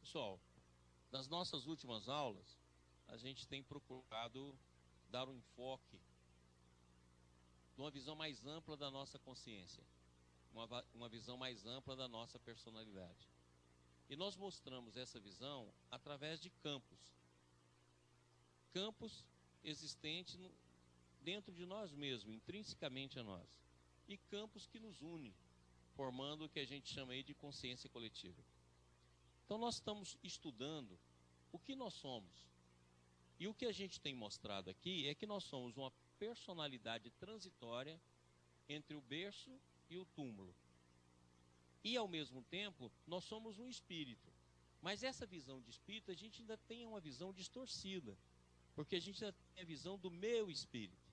Pessoal, nas nossas últimas aulas, a gente tem procurado dar um enfoque de uma visão mais ampla da nossa consciência, uma visão mais ampla da nossa personalidade. E nós mostramos essa visão através de campos existentes dentro de nós mesmos, intrinsecamente a nós, e campos que nos unem, formando o que a gente chama aí de consciência coletiva. Então nós estamos estudando o que nós somos. E o que a gente tem mostrado aqui é que nós somos uma personalidade transitória entre o berço e o túmulo. E, ao mesmo tempo, nós somos um espírito. Mas essa visão de espírito, a gente ainda tem uma visão distorcida, porque a gente ainda tem a visão do meu espírito.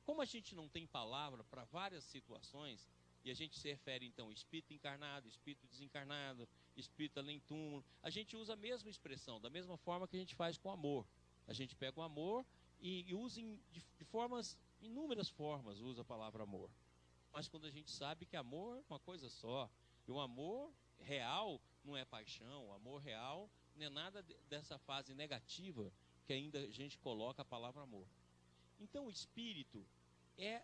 Como a gente não tem palavra para várias situações, e a gente se refere, então, espírito encarnado, espírito desencarnado, espírito além túmulo, a gente usa a mesma expressão, da mesma forma que a gente faz com amor. A gente pega o amor e usa de formas, inúmeras formas, usa a palavra amor. Mas quando a gente sabe que amor é uma coisa só, e o amor real não é paixão, o amor real não é nada dessa fase negativa que ainda a gente coloca a palavra amor. Então o espírito é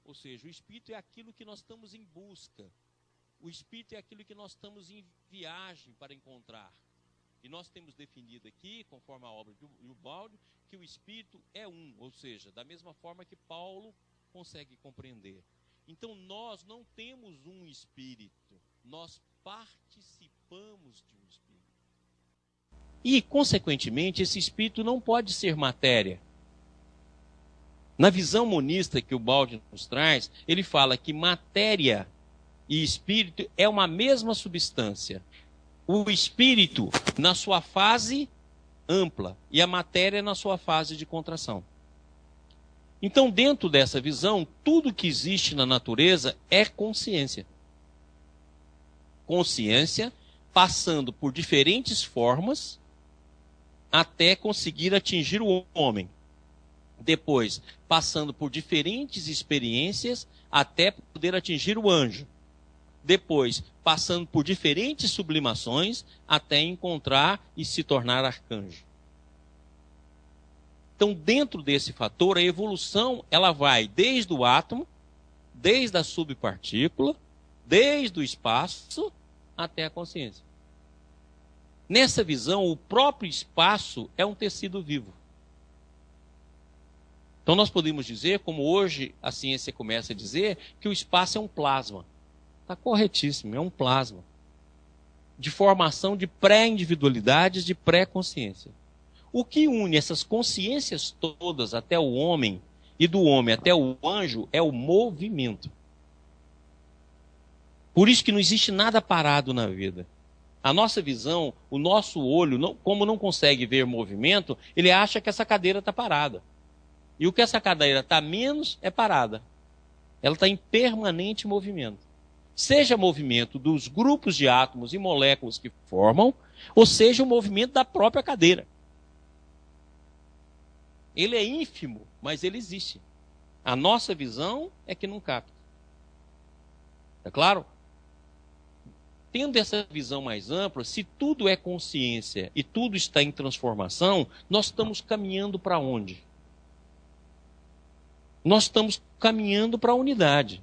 ou seja, o espírito é aquilo que nós estamos em busca. O espírito é aquilo que nós estamos em viagem para encontrar. E nós temos definido aqui, conforme a obra de Ubaldi, que o espírito é ou seja, da mesma forma que Paulo consegue compreender. Então nós não temos um espírito, nós participamos de um espírito. E, consequentemente, esse espírito não pode ser matéria. Na visão monista que o Ubaldi nos traz, ele fala que matéria e espírito é uma mesma substância. O espírito na sua fase ampla e a matéria na sua fase de contração. Então, dentro dessa visão, tudo que existe na natureza é consciência. Consciência passando por diferentes formas até conseguir atingir o homem. Depois, passando por diferentes experiências até poder atingir o anjo. Depois, passando por diferentes sublimações até encontrar e se tornar arcanjo. Então, dentro desse fator, a evolução ela vai desde o átomo, desde a subpartícula, desde o espaço até a consciência. Nessa visão, o próprio espaço é um tecido vivo. Então nós podemos dizer, como hoje a ciência começa a dizer, que o espaço é um plasma. Está corretíssimo, é um plasma. De formação de pré-individualidades, de pré-consciência. O que une essas consciências todas até o homem, e do homem até o anjo, é o movimento. Por isso que não existe nada parado na vida. A nossa visão, o nosso olho, como não consegue ver movimento, ele acha que essa cadeira está parada. E o que essa cadeira está menos é parada. Ela está em permanente movimento. Seja movimento dos grupos de átomos e moléculas que formam, ou seja o movimento da própria cadeira. Ele é ínfimo, mas ele existe. A nossa visão é que não capta. É claro? Tendo essa visão mais ampla, se tudo é consciência e tudo está em transformação, nós estamos caminhando para onde? Nós estamos caminhando para a unidade.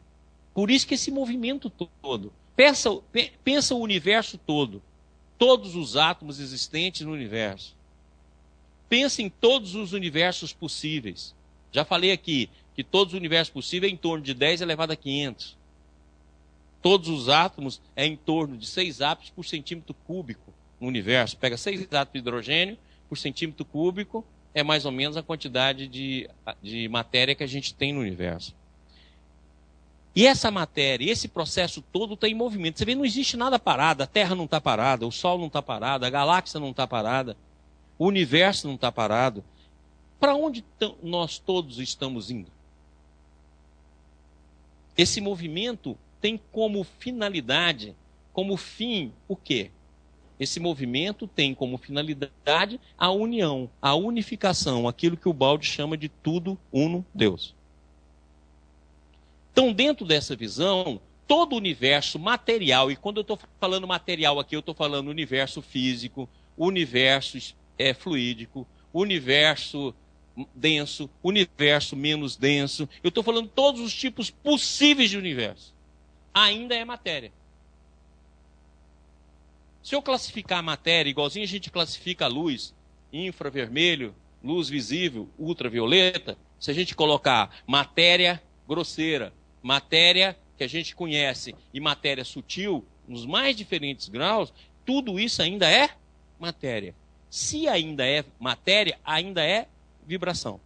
Por isso que esse movimento todo. Pensa o universo todo. Todos os átomos existentes no universo. Pensa em todos os universos possíveis. Já falei aqui que todos os universos possíveis é em torno de 10 elevado a 500. Todos os átomos é em torno de 6 átomos por centímetro cúbico no universo. Pega 6 átomos de hidrogênio por centímetro cúbico, é mais ou menos a quantidade de matéria que a gente tem no universo. E essa matéria, esse processo todo está em movimento. Você vê, não existe nada parado. A Terra não está parada, o Sol não está parado, a galáxia não está parada, o universo não está parado. Para onde nós todos estamos indo? Esse movimento tem como finalidade, como fim, o quê? Esse movimento tem como finalidade a união, a unificação, aquilo que o Ubaldi chama de tudo uno Deus. Então, dentro dessa visão, todo o universo material, e quando eu estou falando material aqui, eu estou falando universo físico, universo fluídico, universo denso, universo menos denso, eu estou falando todos os tipos possíveis de universo, ainda é matéria. Se eu classificar a matéria, igualzinho a gente classifica a luz, infravermelho, luz visível, ultravioleta, se a gente colocar matéria grosseira, matéria que a gente conhece e matéria sutil, nos mais diferentes graus, tudo isso ainda é matéria. Se ainda é matéria, ainda é vibração.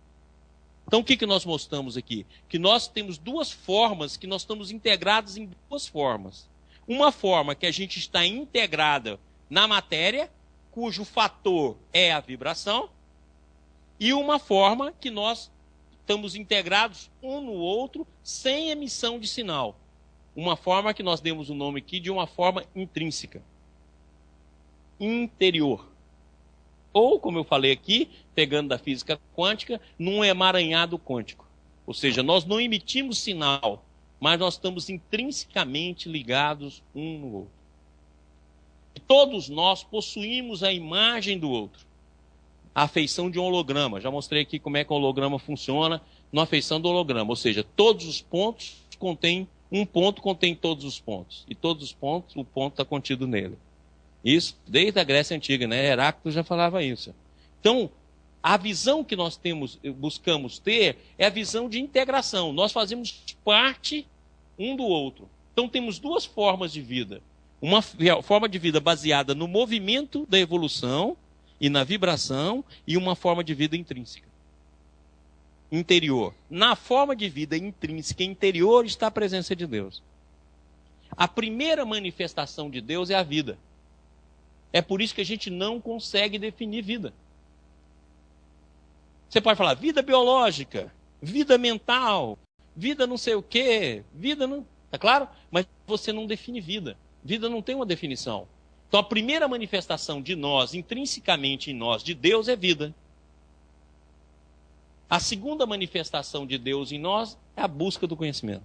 Então o que nós mostramos aqui? Que nós temos duas formas, que nós estamos integrados em duas formas. Uma forma que a gente está integrada na matéria, cujo fator é a vibração, e uma forma que nós estamos integrados um no outro sem emissão de sinal. Uma forma que nós demos o nome aqui de uma forma intrínseca, interior. Ou, como eu falei aqui, pegando da física quântica, num emaranhado quântico. Ou seja, nós não emitimos sinal, mas nós estamos intrinsecamente ligados um no outro. E todos nós possuímos a imagem do outro. A feição de um holograma. Já mostrei aqui como é que o holograma funciona na feição do holograma. Ou seja, todos os pontos contêm, um ponto contém todos os pontos. E todos os pontos, o ponto está contido nele. Isso desde a Grécia Antiga, né? Heráclito já falava isso. Então, a visão que nós buscamos ter é a visão de integração. Nós fazemos parte um do outro. Então, temos duas formas de vida. Uma forma de vida baseada no movimento da evolução e na vibração, e uma forma de vida intrínseca. Interior. Na forma de vida intrínseca interior está a presença de Deus. A primeira manifestação de Deus é a vida. É por isso que a gente não consegue definir vida. Você pode falar vida biológica, vida mental, vida não sei o quê, vida não... Tá claro? Mas você não define vida. Vida não tem uma definição. Então a primeira manifestação de nós, intrinsecamente em nós, de Deus é vida. A segunda manifestação de Deus em nós é a busca do conhecimento.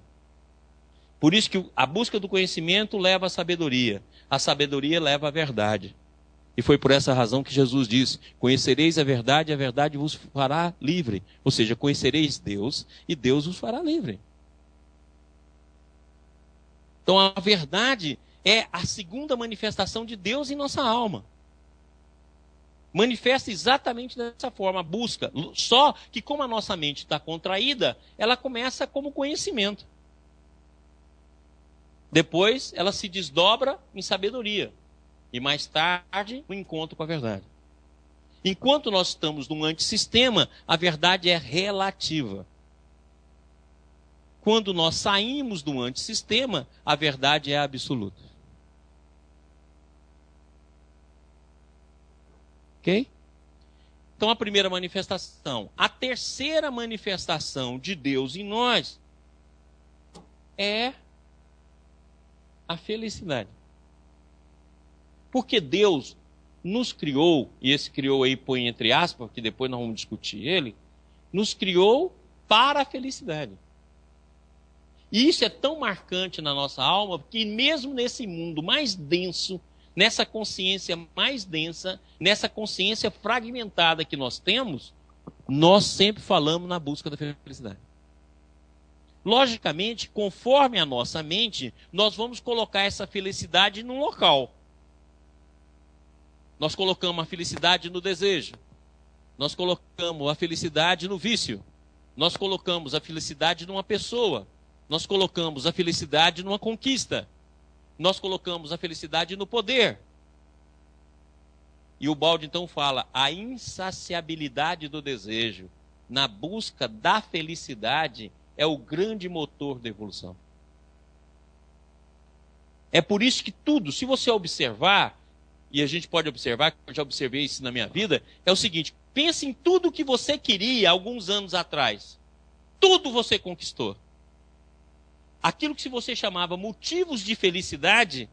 Por isso que a busca do conhecimento leva à sabedoria. A sabedoria leva à verdade. E foi por essa razão que Jesus disse: conhecereis a verdade vos fará livre. Ou seja, conhecereis Deus e Deus vos fará livre. Então a verdade é a segunda manifestação de Deus em nossa alma. Manifesta exatamente dessa forma, a busca. Só que como a nossa mente está contraída, ela começa como conhecimento. Depois ela se desdobra em sabedoria. E mais tarde, o encontro com a verdade. Enquanto nós estamos num antissistema, a verdade é relativa. Quando nós saímos do antissistema, a verdade é absoluta. Ok? Então, a primeira manifestação. A terceira manifestação de Deus em nós é a felicidade. Porque Deus nos criou, e esse criou aí põe entre aspas, que depois nós vamos discutir ele, nos criou para a felicidade. E isso é tão marcante na nossa alma, que mesmo nesse mundo mais denso, nessa consciência mais densa, nessa consciência fragmentada que nós temos, nós sempre falamos na busca da felicidade. Logicamente, conforme a nossa mente, nós vamos colocar essa felicidade num local. Nós colocamos a felicidade no desejo. Nós colocamos a felicidade no vício. Nós colocamos a felicidade numa pessoa. Nós colocamos a felicidade numa conquista. Nós colocamos a felicidade no poder. E o Balde então fala: a insaciabilidade do desejo na busca da felicidade é o grande motor da evolução. É por isso que tudo, se você observar, e a gente pode observar, eu já observei isso na minha vida, é o seguinte: pense em tudo que você queria alguns anos atrás. Tudo você conquistou. Aquilo que você chamava motivos de felicidade,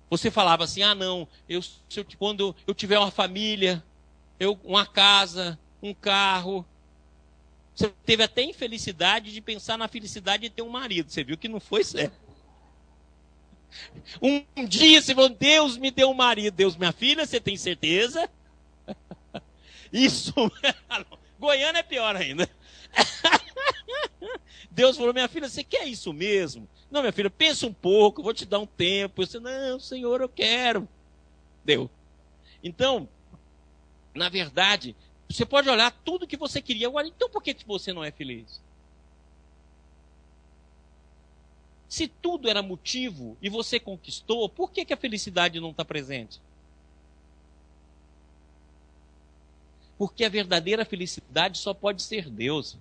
você falava assim: ah não, quando eu tiver uma família, uma casa, um carro. Você teve até infelicidade de pensar na felicidade de ter um marido. Você viu que não foi certo. Um dia você falou, Deus me deu um marido. Deus, minha filha, você tem certeza? Isso. Goiânia é pior ainda. Deus falou, minha filha, você quer isso mesmo? Não, minha filha, pensa um pouco, vou te dar um tempo. Eu disse, não, Senhor, eu quero. Deu. Então, na verdade, você pode olhar tudo que você queria. Agora, então por que você não é feliz? Se tudo era motivo e você conquistou, por que a felicidade não está presente? Porque a verdadeira felicidade só pode ser Deus.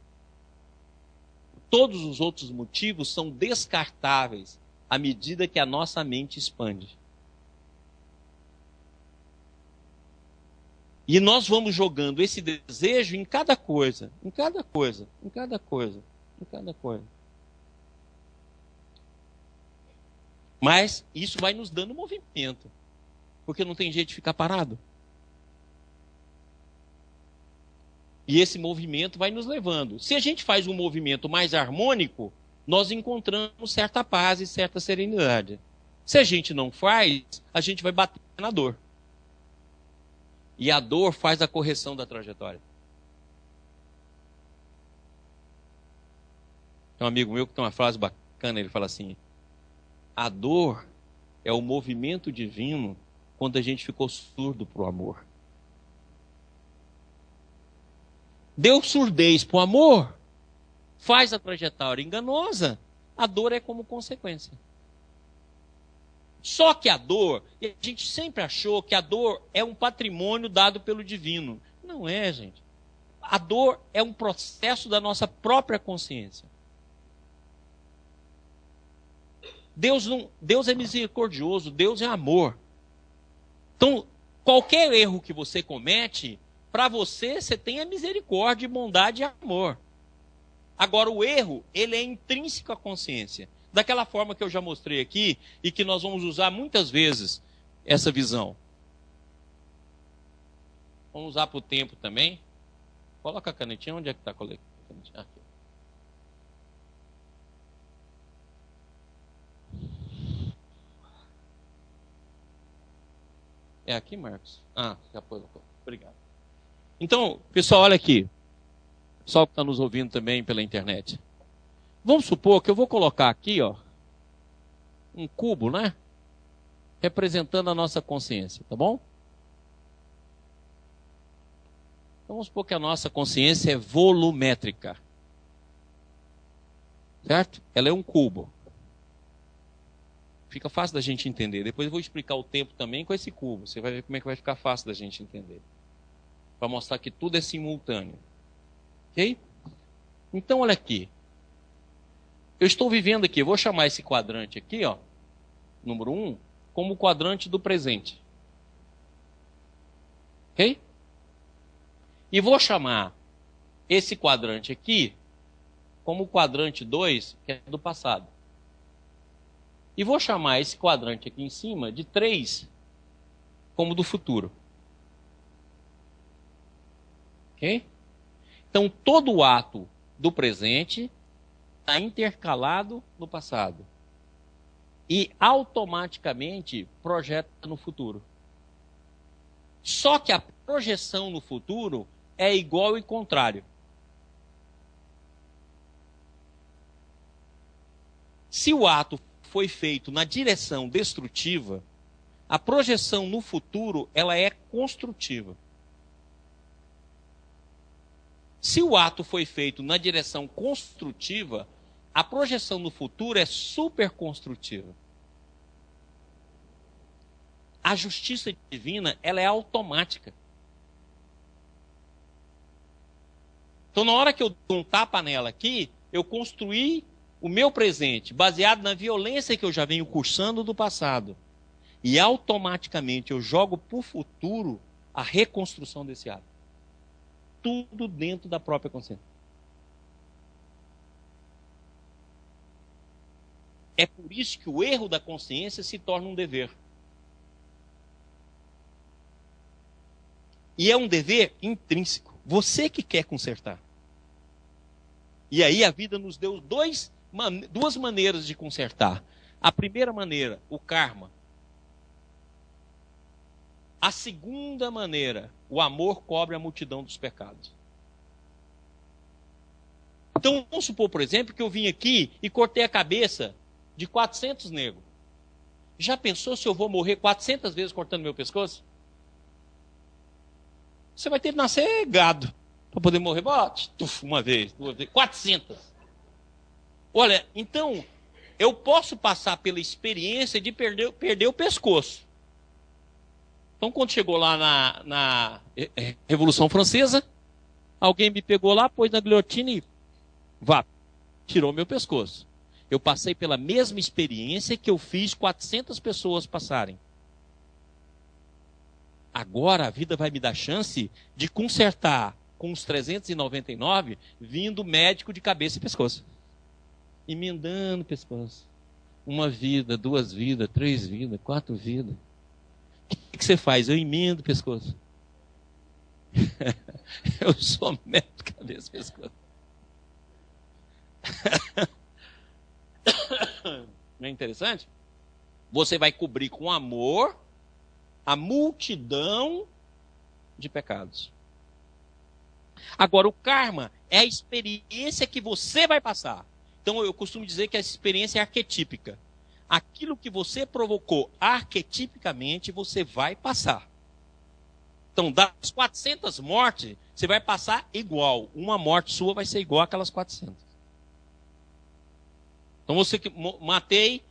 Todos os outros motivos são descartáveis à medida que a nossa mente expande. E nós vamos jogando esse desejo em cada coisa, em cada coisa, em cada coisa, em cada coisa. Mas isso vai nos dando movimento, porque não tem jeito de ficar parado. E esse movimento vai nos levando. Se a gente faz um movimento mais harmônico, nós encontramos certa paz e certa serenidade. Se a gente não faz, a gente vai bater na dor. E a dor faz a correção da trajetória. Tem um amigo meu que tem uma frase bacana, ele fala assim, a dor é o movimento divino quando a gente ficou surdo para o amor. Deu surdez para o amor, faz a trajetória enganosa, a dor é como consequência. Só que a dor, e a gente sempre achou que a dor é um patrimônio dado pelo divino. Não é, gente. A dor é um processo da nossa própria consciência. Deus é misericordioso, Deus é amor. Então, qualquer erro que você comete, para você tem a misericórdia, bondade e amor. Agora, o erro, ele é intrínseco à consciência. Daquela forma que eu já mostrei aqui e que nós vamos usar muitas vezes essa visão. Vamos usar para o tempo também. Coloca a canetinha. Onde é que está a canetinha? Aqui. É aqui, Marcos? Ah, já pôs. Obrigado. Então, pessoal, olha aqui. O pessoal que está nos ouvindo também pela internet. Vamos supor que eu vou colocar aqui, ó, um cubo, né? Representando a nossa consciência, tá bom? Então, vamos supor que a nossa consciência é volumétrica. Certo? Ela é um cubo. Fica fácil da gente entender. Depois eu vou explicar o tempo também com esse cubo. Você vai ver como é que vai ficar fácil da gente entender. Para mostrar que tudo é simultâneo. Ok? Então, olha aqui. Eu estou vivendo aqui, eu vou chamar esse quadrante aqui, ó, número 1, como o quadrante do presente. Ok? E vou chamar esse quadrante aqui como o quadrante 2, que é do passado. E vou chamar esse quadrante aqui em cima de 3 como do futuro. Ok? Então, todo o ato do presente está intercalado no passado. E automaticamente projeta no futuro. Só que a projeção no futuro é igual e contrário. Se o ato foi feito na direção destrutiva, a projeção no futuro ela é construtiva. Se o ato foi feito na direção construtiva, a projeção no futuro é super construtiva. A justiça divina, ela é automática. Então, na hora que eu dou um tapa nela aqui, eu construí o meu presente, baseado na violência que eu já venho cursando do passado. E automaticamente eu jogo para o futuro a reconstrução desse ato. Tudo dentro da própria consciência. É por isso que o erro da consciência se torna um dever. E é um dever intrínseco. Você que quer consertar. E aí a vida nos deu duas maneiras de consertar. A primeira maneira, o karma. A segunda maneira, o amor cobre a multidão dos pecados. Então, vamos supor, por exemplo, que eu vim aqui e cortei a cabeça de 400 negros. Já pensou se eu vou morrer 400 vezes cortando meu pescoço? Você vai ter que nascer gado para poder morrer. Bote, uma vez, duas vezes, 400. Olha, então, eu posso passar pela experiência de perder o pescoço. Então, quando chegou lá na Revolução Francesa, alguém me pegou lá, pôs na guilhotina e tirou meu pescoço. Eu passei pela mesma experiência que eu fiz 400 pessoas passarem. Agora a vida vai me dar chance de consertar com os 399, vindo médico de cabeça e pescoço. Emendando o pescoço. Uma vida, duas vidas, três vidas, quatro vidas. O que você faz? Eu emendo o pescoço. Eu sou médico de cabeça e pescoço. Não é interessante? Você vai cobrir com amor a multidão de pecados. Agora, o karma é a experiência que você vai passar. Então, eu costumo dizer que a experiência é arquetípica. Aquilo que você provocou arquetipicamente, você vai passar. Então, das 400 mortes, você vai passar igual. Uma morte sua vai ser igual àquelas 400. Então, você que matei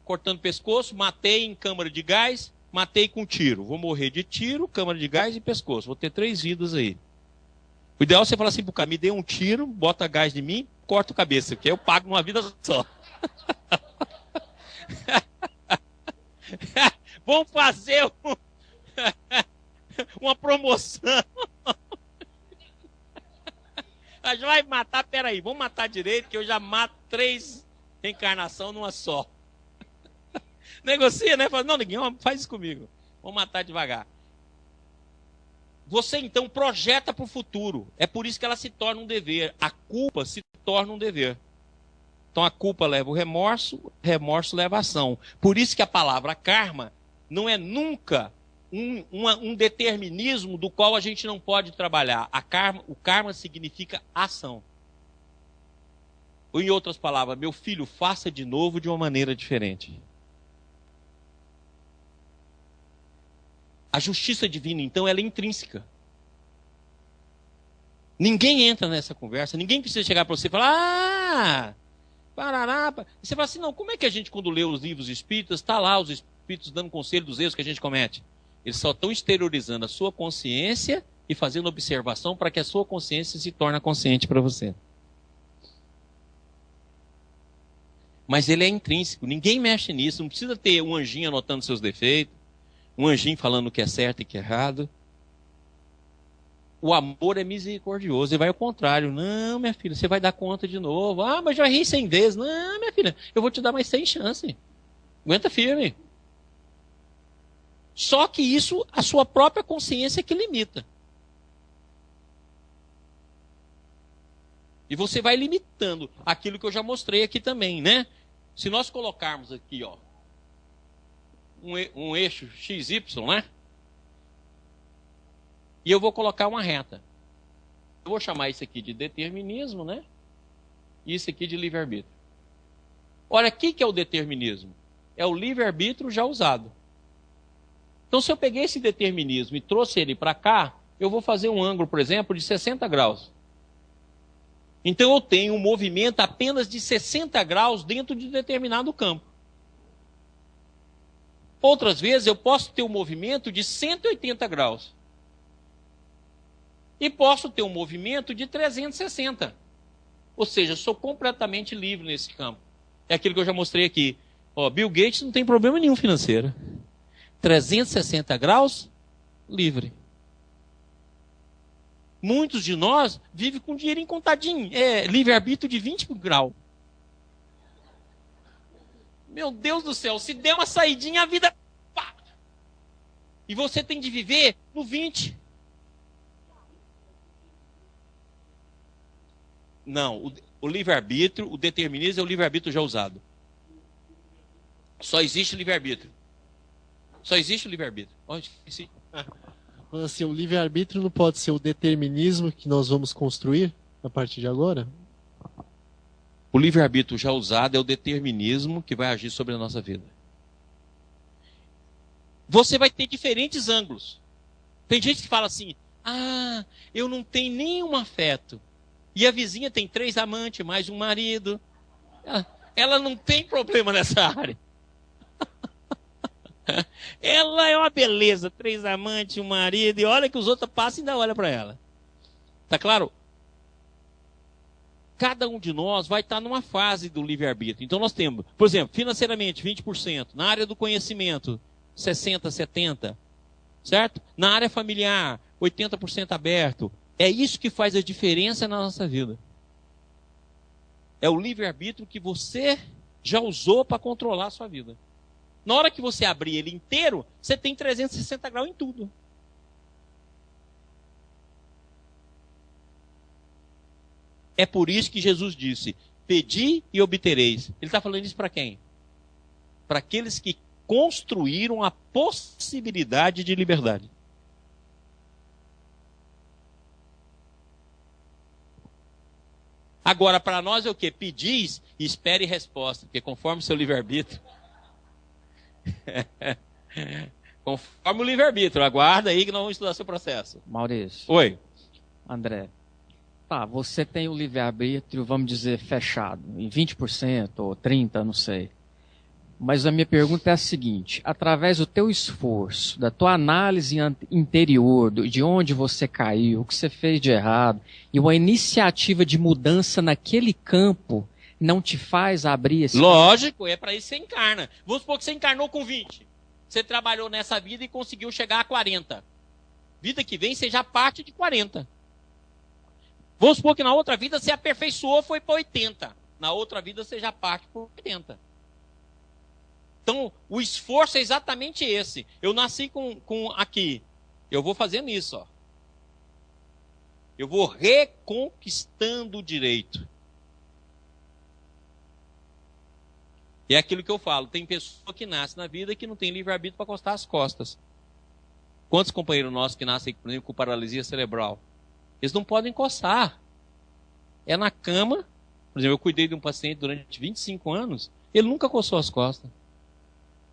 cortando pescoço, matei em câmara de gás, matei com tiro. Vou morrer de tiro, câmara de gás e pescoço. Vou ter 3 vidas aí. O ideal é você falar assim pro cara, me dê um tiro, bota gás em mim, corta a cabeça, que eu pago uma vida só. Vamos fazer uma promoção. A gente vai matar, peraí, vamos matar direito, que eu já mato 3 reencarnações numa só. Negocia, né? Fala, não, ninguém faz isso comigo. Vamos matar devagar. Você então projeta para o futuro. É por isso que ela se torna um dever. A culpa se torna um dever. Então a culpa leva o remorso leva a ação. Por isso que a palavra karma não é nunca um determinismo do qual a gente não pode trabalhar. O karma significa ação. Ou em outras palavras, meu filho, faça de novo de uma maneira diferente. A justiça divina, então, ela é intrínseca. Ninguém entra nessa conversa, ninguém precisa chegar para você e falar, parará. E você fala assim, não, como é que a gente, quando lê os livros espíritas, está lá os espíritos dando conselho dos erros que a gente comete? Eles só estão exteriorizando a sua consciência e fazendo observação para que a sua consciência se torne consciente para você. Mas ele é intrínseco, ninguém mexe nisso, não precisa ter um anjinho anotando seus defeitos, um anjinho falando o que é certo e o que é errado. O amor é misericordioso, ele vai ao contrário. Não, minha filha, você vai dar conta de novo. Ah, mas já ri 100 vezes. Não, minha filha, eu vou te dar mais 100 chances. Aguenta firme. Só que isso, a sua própria consciência que limita. E você vai limitando aquilo que eu já mostrei aqui também, né? Se nós colocarmos aqui, ó, um eixo XY, né? E eu vou colocar uma reta. Eu vou chamar isso aqui de determinismo, né? E isso aqui de livre-arbítrio. Olha, o que é o determinismo? É o livre-arbítrio já usado. Então, se eu peguei esse determinismo e trouxe ele para cá, eu vou fazer um ângulo, por exemplo, de 60 graus. Então, eu tenho um movimento apenas de 60 graus dentro de determinado campo. Outras vezes, eu posso ter um movimento de 180 graus. E posso ter um movimento de 360. Ou seja, eu sou completamente livre nesse campo. É aquilo que eu já mostrei aqui. Ó, Bill Gates não tem problema nenhum financeiro. 360 graus, livre. Muitos de nós vivem com dinheiro contadinho. É livre-arbítrio de 20 graus. Meu Deus do céu, se der uma saidinha, a vida... Pá! E você tem de viver no 20. Não, o livre-arbítrio, o determinismo é o livre-arbítrio já usado. Só existe livre-arbítrio. Só existe o livre-arbítrio. Assim, o livre-arbítrio não pode ser o determinismo que nós vamos construir a partir de agora? O livre-arbítrio já usado é o determinismo que vai agir sobre a nossa vida. Você vai ter diferentes ângulos. Tem gente que fala assim, eu não tenho nenhum afeto. E a vizinha tem 3 amantes, mais um marido. Ela não tem problema nessa área. Ela é uma beleza, 3 amantes, um marido, e olha que os outros passam e ainda olham para ela. Tá claro? Cada um de nós vai estar numa fase do livre-arbítrio. Então nós temos, por exemplo, financeiramente 20%, na área do conhecimento 60%, 70%, certo? Na área familiar 80% aberto. É isso que faz a diferença na nossa vida. É o livre-arbítrio que você já usou para controlar a sua vida. Na hora que você abrir ele inteiro, você tem 360 graus em tudo. É por isso que Jesus disse, pedi e obtereis. Ele está falando isso para quem? Para aqueles que construíram a possibilidade de liberdade. Agora, para nós é o quê? Pedis e espere resposta, porque conforme o seu livre-arbítrio... conforme o livre-arbítrio, aguarda aí que nós vamos estudar seu processo. Maurício. Oi. André. Tá, você tem o livre-arbítrio, vamos dizer, fechado, em 20% ou 30%, não sei. Mas a minha pergunta é a seguinte, através do teu esforço, da tua análise interior, de onde você caiu, o que você fez de errado, e uma iniciativa de mudança naquele campo, não te faz abrir esse... Lógico, é para isso que você encarna. Vamos supor que você encarnou com 20. Você trabalhou nessa vida e conseguiu chegar a 40. Vida que vem, você já parte de 40. Vamos supor que na outra vida você aperfeiçoou, foi para 80. Na outra vida você já parte por 80. Então, o esforço é exatamente esse. Eu nasci com aqui. Eu vou fazendo isso, ó. Eu vou reconquistando o direito. É aquilo que eu falo. Tem pessoa que nasce na vida que não tem livre-arbítrio para costar as costas. Quantos companheiros nossos que nascem, por exemplo, com paralisia cerebral? Eles não podem encostar. É na cama. Por exemplo, eu cuidei de um paciente durante 25 anos. Ele nunca coçou as costas.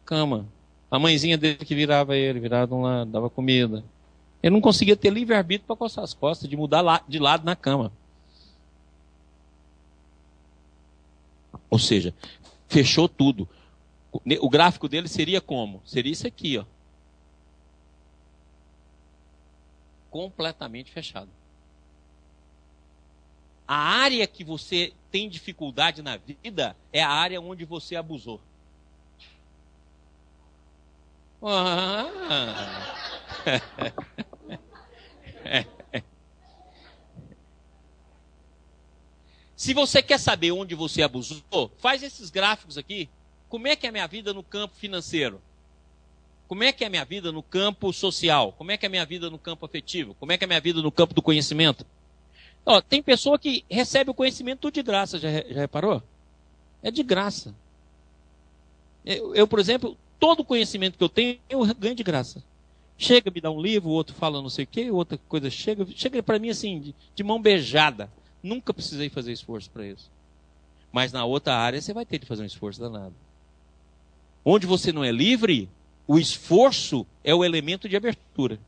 Cama. A mãezinha dele que virava ele, virava de um lado, dava comida. Ele não conseguia ter livre-arbítrio para coçar as costas, de mudar de lado na cama. Ou seja, fechou tudo. O gráfico dele seria como? Seria isso aqui, ó. Completamente fechado. A área que você tem dificuldade na vida é a área onde você abusou. Se você quer saber onde você abusou, faz esses gráficos aqui. Como é que é a minha vida no campo financeiro? Como é que é a minha vida no campo social? Como é que é a minha vida no campo afetivo? Como é que é a minha vida no campo do conhecimento? Ó, tem pessoa que recebe o conhecimento tudo de graça, já reparou? É de graça. Eu, por exemplo, todo o conhecimento que eu tenho, eu ganho de graça. Chega, me dá um livro, o outro fala não sei o quê, outra coisa chega para mim assim, de mão beijada. Nunca precisei fazer esforço para isso. Mas na outra área você vai ter de fazer um esforço danado. Onde você não é livre, o esforço é o elemento de abertura.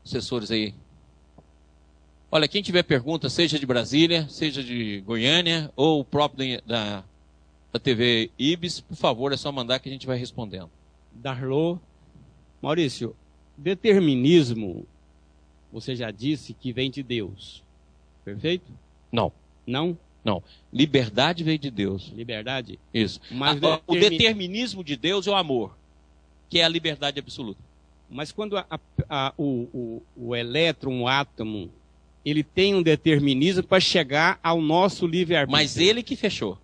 Assessores aí. Olha, quem tiver pergunta, seja de Brasília, seja de Goiânia, ou o próprio da TV Ibis, por favor, é só mandar que a gente vai respondendo. Darlô. Maurício, determinismo, você já disse que vem de Deus, perfeito? Não. Não? Não. Liberdade veio de Deus. Liberdade? Isso. Mas o determinismo de Deus é o amor, que é a liberdade absoluta. Mas quando o elétron, o átomo, ele tem um determinismo para chegar ao nosso livre-arbítrio. Mas ele que fechou.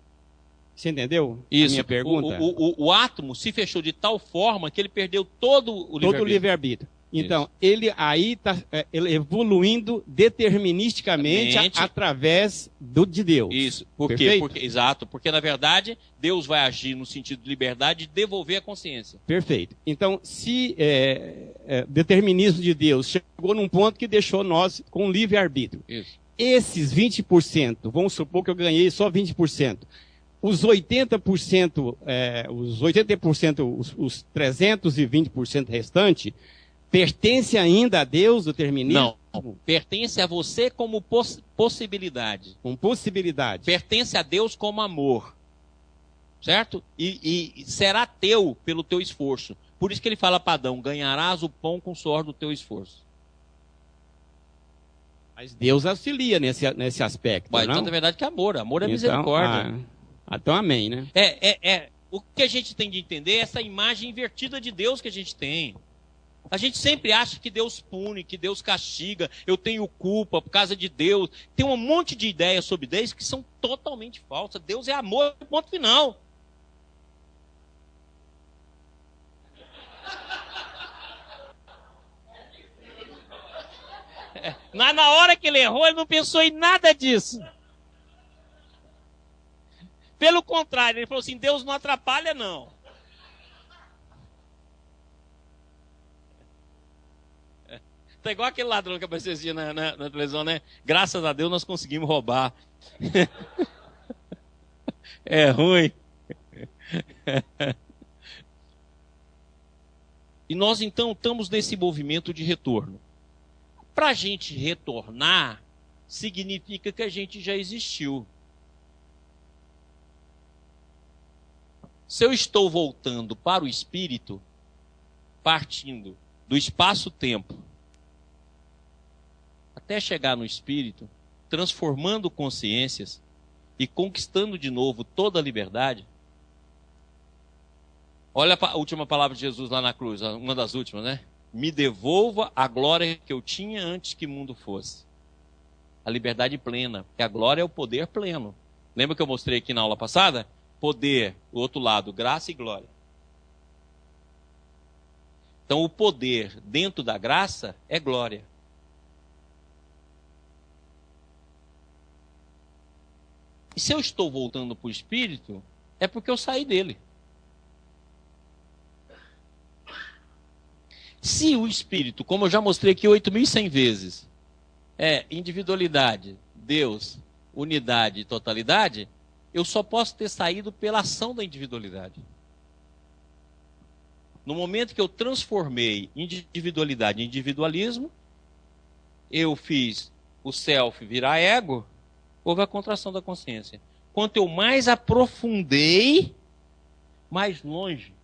Você entendeu Isso. a minha pergunta? O átomo se fechou de tal forma que ele perdeu todo o livre-arbítrio. Todo o livre-arbítrio. Então, ele aí está evoluindo deterministicamente através de Deus. Isso. Por quê? Exato. Porque, na verdade, Deus vai agir no sentido de liberdade de devolver a consciência. Perfeito. Então, se determinismo de Deus chegou num ponto que deixou nós com livre-arbítrio. Esses 20%, vamos supor que eu ganhei só 20%. Os 80%, os 320% restante, pertence ainda a Deus, o determinismo? Não, pertence a você como possibilidade. Com possibilidade. Pertence a Deus como amor. Certo? E será teu pelo teu esforço. Por isso que ele fala para Adão, ganharás o pão com o suor do teu esforço. Mas Deus auxilia nesse aspecto, não? Então, na verdade, que é amor. Amor é misericórdia. Então, amém, né? O que a gente tem de entender é essa imagem invertida de Deus que a gente tem. A gente sempre acha que Deus pune, que Deus castiga, eu tenho culpa por causa de Deus. Tem um monte de ideias sobre Deus que são totalmente falsas. Deus é amor, ponto final. Na hora que ele errou, ele não pensou em nada disso. Pelo contrário, ele falou assim, Deus não atrapalha, não. Tá igual aquele ladrão que apareceu esse dia na televisão, né? Graças a Deus nós conseguimos roubar. É ruim. E nós então estamos nesse movimento de retorno. Para a gente retornar, significa que a gente já existiu. Se eu estou voltando para o espírito, partindo do espaço-tempo, até chegar no espírito, transformando consciências e conquistando de novo toda a liberdade. Olha a última palavra de Jesus lá na cruz, uma das últimas, né? Me devolva a glória que eu tinha antes que o mundo fosse. A liberdade plena, porque a glória é o poder pleno. Lembra que eu mostrei aqui na aula passada? Poder, o outro lado, graça e glória. Então o poder dentro da graça é glória. E se eu estou voltando para o Espírito, é porque eu saí dele. Se o Espírito, como eu já mostrei aqui 8.100 vezes, é individualidade, Deus, unidade e totalidade, eu só posso ter saído pela ação da individualidade. No momento que eu transformei individualidade em individualismo, eu fiz o self virar ego, houve a contração da consciência. Quanto eu mais aprofundei, mais longe,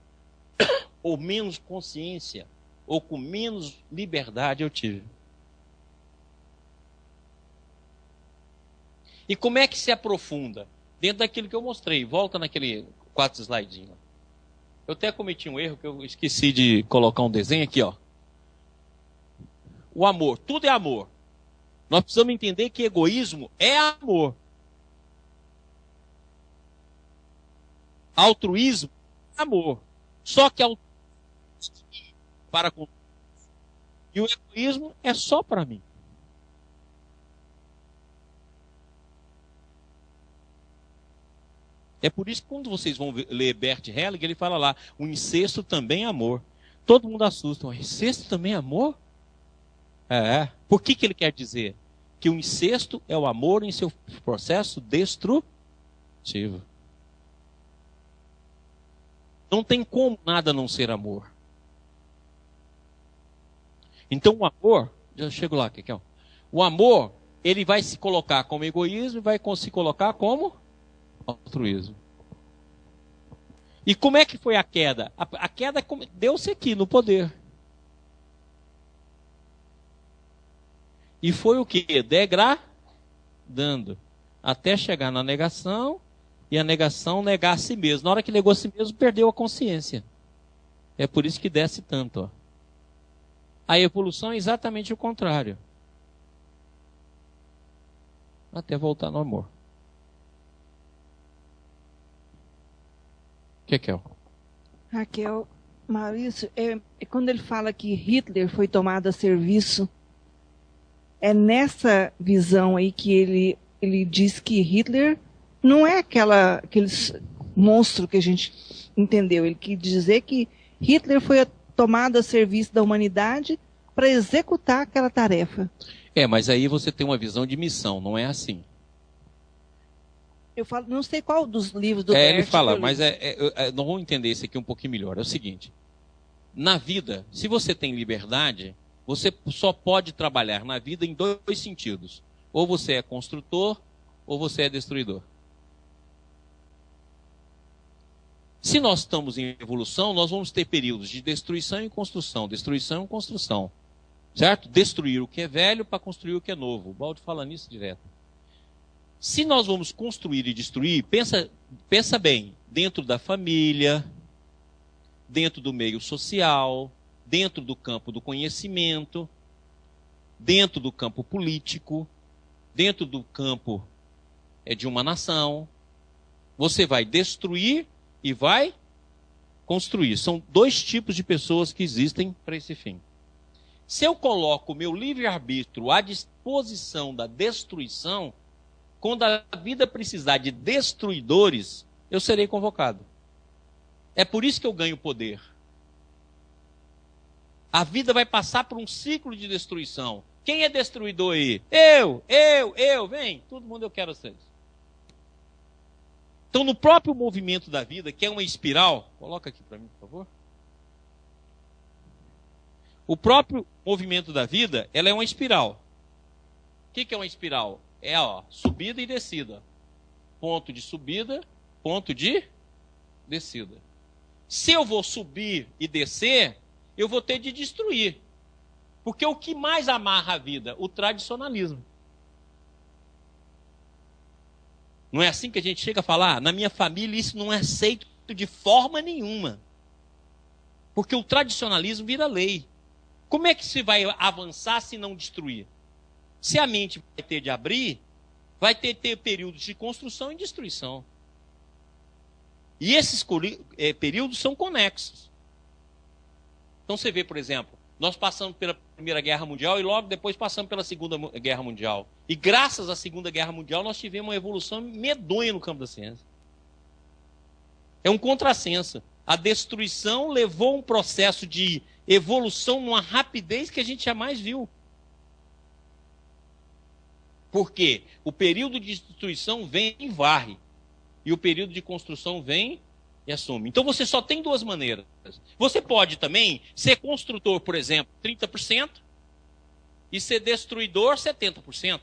ou menos consciência, ou com menos liberdade eu tive. E como é que se aprofunda? Dentro daquilo que eu mostrei. Volta naquele 4 slidinhos. Eu até cometi um erro que eu esqueci de colocar um desenho aqui, ó. O amor, tudo é amor. Nós precisamos entender que egoísmo é amor. Altruísmo é amor. Só que para com... E o egoísmo é só para mim. É por isso que quando vocês vão ler Bert Hellinger, ele fala lá, o incesto também é amor. Todo mundo assusta, o incesto também é amor? Por que ele quer dizer? Que o incesto é o amor em seu processo destrutivo. Não tem como nada não ser amor. Então o amor, já chego lá, Kekel. O amor, ele vai se colocar como egoísmo e vai se colocar como altruísmo. E como é que foi a queda? A queda deu-se aqui no poder. E foi o que? Degradando. Até chegar na negação, e a negação negar a si mesmo. Na hora que negou a si mesmo, perdeu a consciência. É por isso que desce tanto. Ó. A evolução é exatamente o contrário. Até voltar no amor. Raquel. Maurício, quando ele fala que Hitler foi tomado a serviço, é nessa visão aí que ele diz que Hitler não é aquele monstro que a gente entendeu. Ele quis dizer que Hitler foi tomado a serviço da humanidade para executar aquela tarefa. Mas aí você tem uma visão de missão, não é assim. Eu falo, não sei qual dos livros do Ele fala, mas nós vamos entender isso aqui um pouquinho melhor. É o seguinte, na vida, se você tem liberdade, você só pode trabalhar na vida em dois sentidos. Ou você é construtor, ou você é destruidor. Se nós estamos em evolução, nós vamos ter períodos de destruição e construção. Destruição e construção. Certo? Destruir o que é velho para construir o que é novo. O Baldo fala nisso direto. Se nós vamos construir e destruir, pensa bem, dentro da família, dentro do meio social, dentro do campo do conhecimento, dentro do campo político, dentro do campo de uma nação. Você vai destruir e vai construir. São dois tipos de pessoas que existem para esse fim. Se eu coloco o meu livre-arbítrio à disposição da destruição, quando a vida precisar de destruidores, eu serei convocado. É por isso que eu ganho poder. A vida vai passar por um ciclo de destruição. Quem é destruidor aí? Eu, vem. Todo mundo eu quero vocês. Então, no próprio movimento da vida, que é uma espiral, coloca aqui para mim, por favor. O próprio movimento da vida, ela é uma espiral. O que é uma espiral? É subida e descida. Ponto de subida, ponto de descida. Se eu vou subir e descer, eu vou ter de destruir. Porque o que mais amarra a vida? O tradicionalismo. Não é assim que a gente chega a falar? Na minha família isso não é aceito de forma nenhuma. Porque o tradicionalismo vira lei. Como é que se vai avançar se não destruir? Se a mente vai ter de abrir, vai ter períodos de construção e destruição. E esses períodos são conexos. Então você vê, por exemplo, nós passamos pela Primeira Guerra Mundial e logo depois passamos pela Segunda Guerra Mundial. E graças à Segunda Guerra Mundial nós tivemos uma evolução medonha no campo da ciência. É um contrassenso. A destruição levou um processo de evolução numa rapidez que a gente jamais viu. Por quê? O período de destruição vem e varre. E o período de construção vem e assume. Então você só tem duas maneiras. Você pode também ser construtor, por exemplo, 30% e ser destruidor 70%.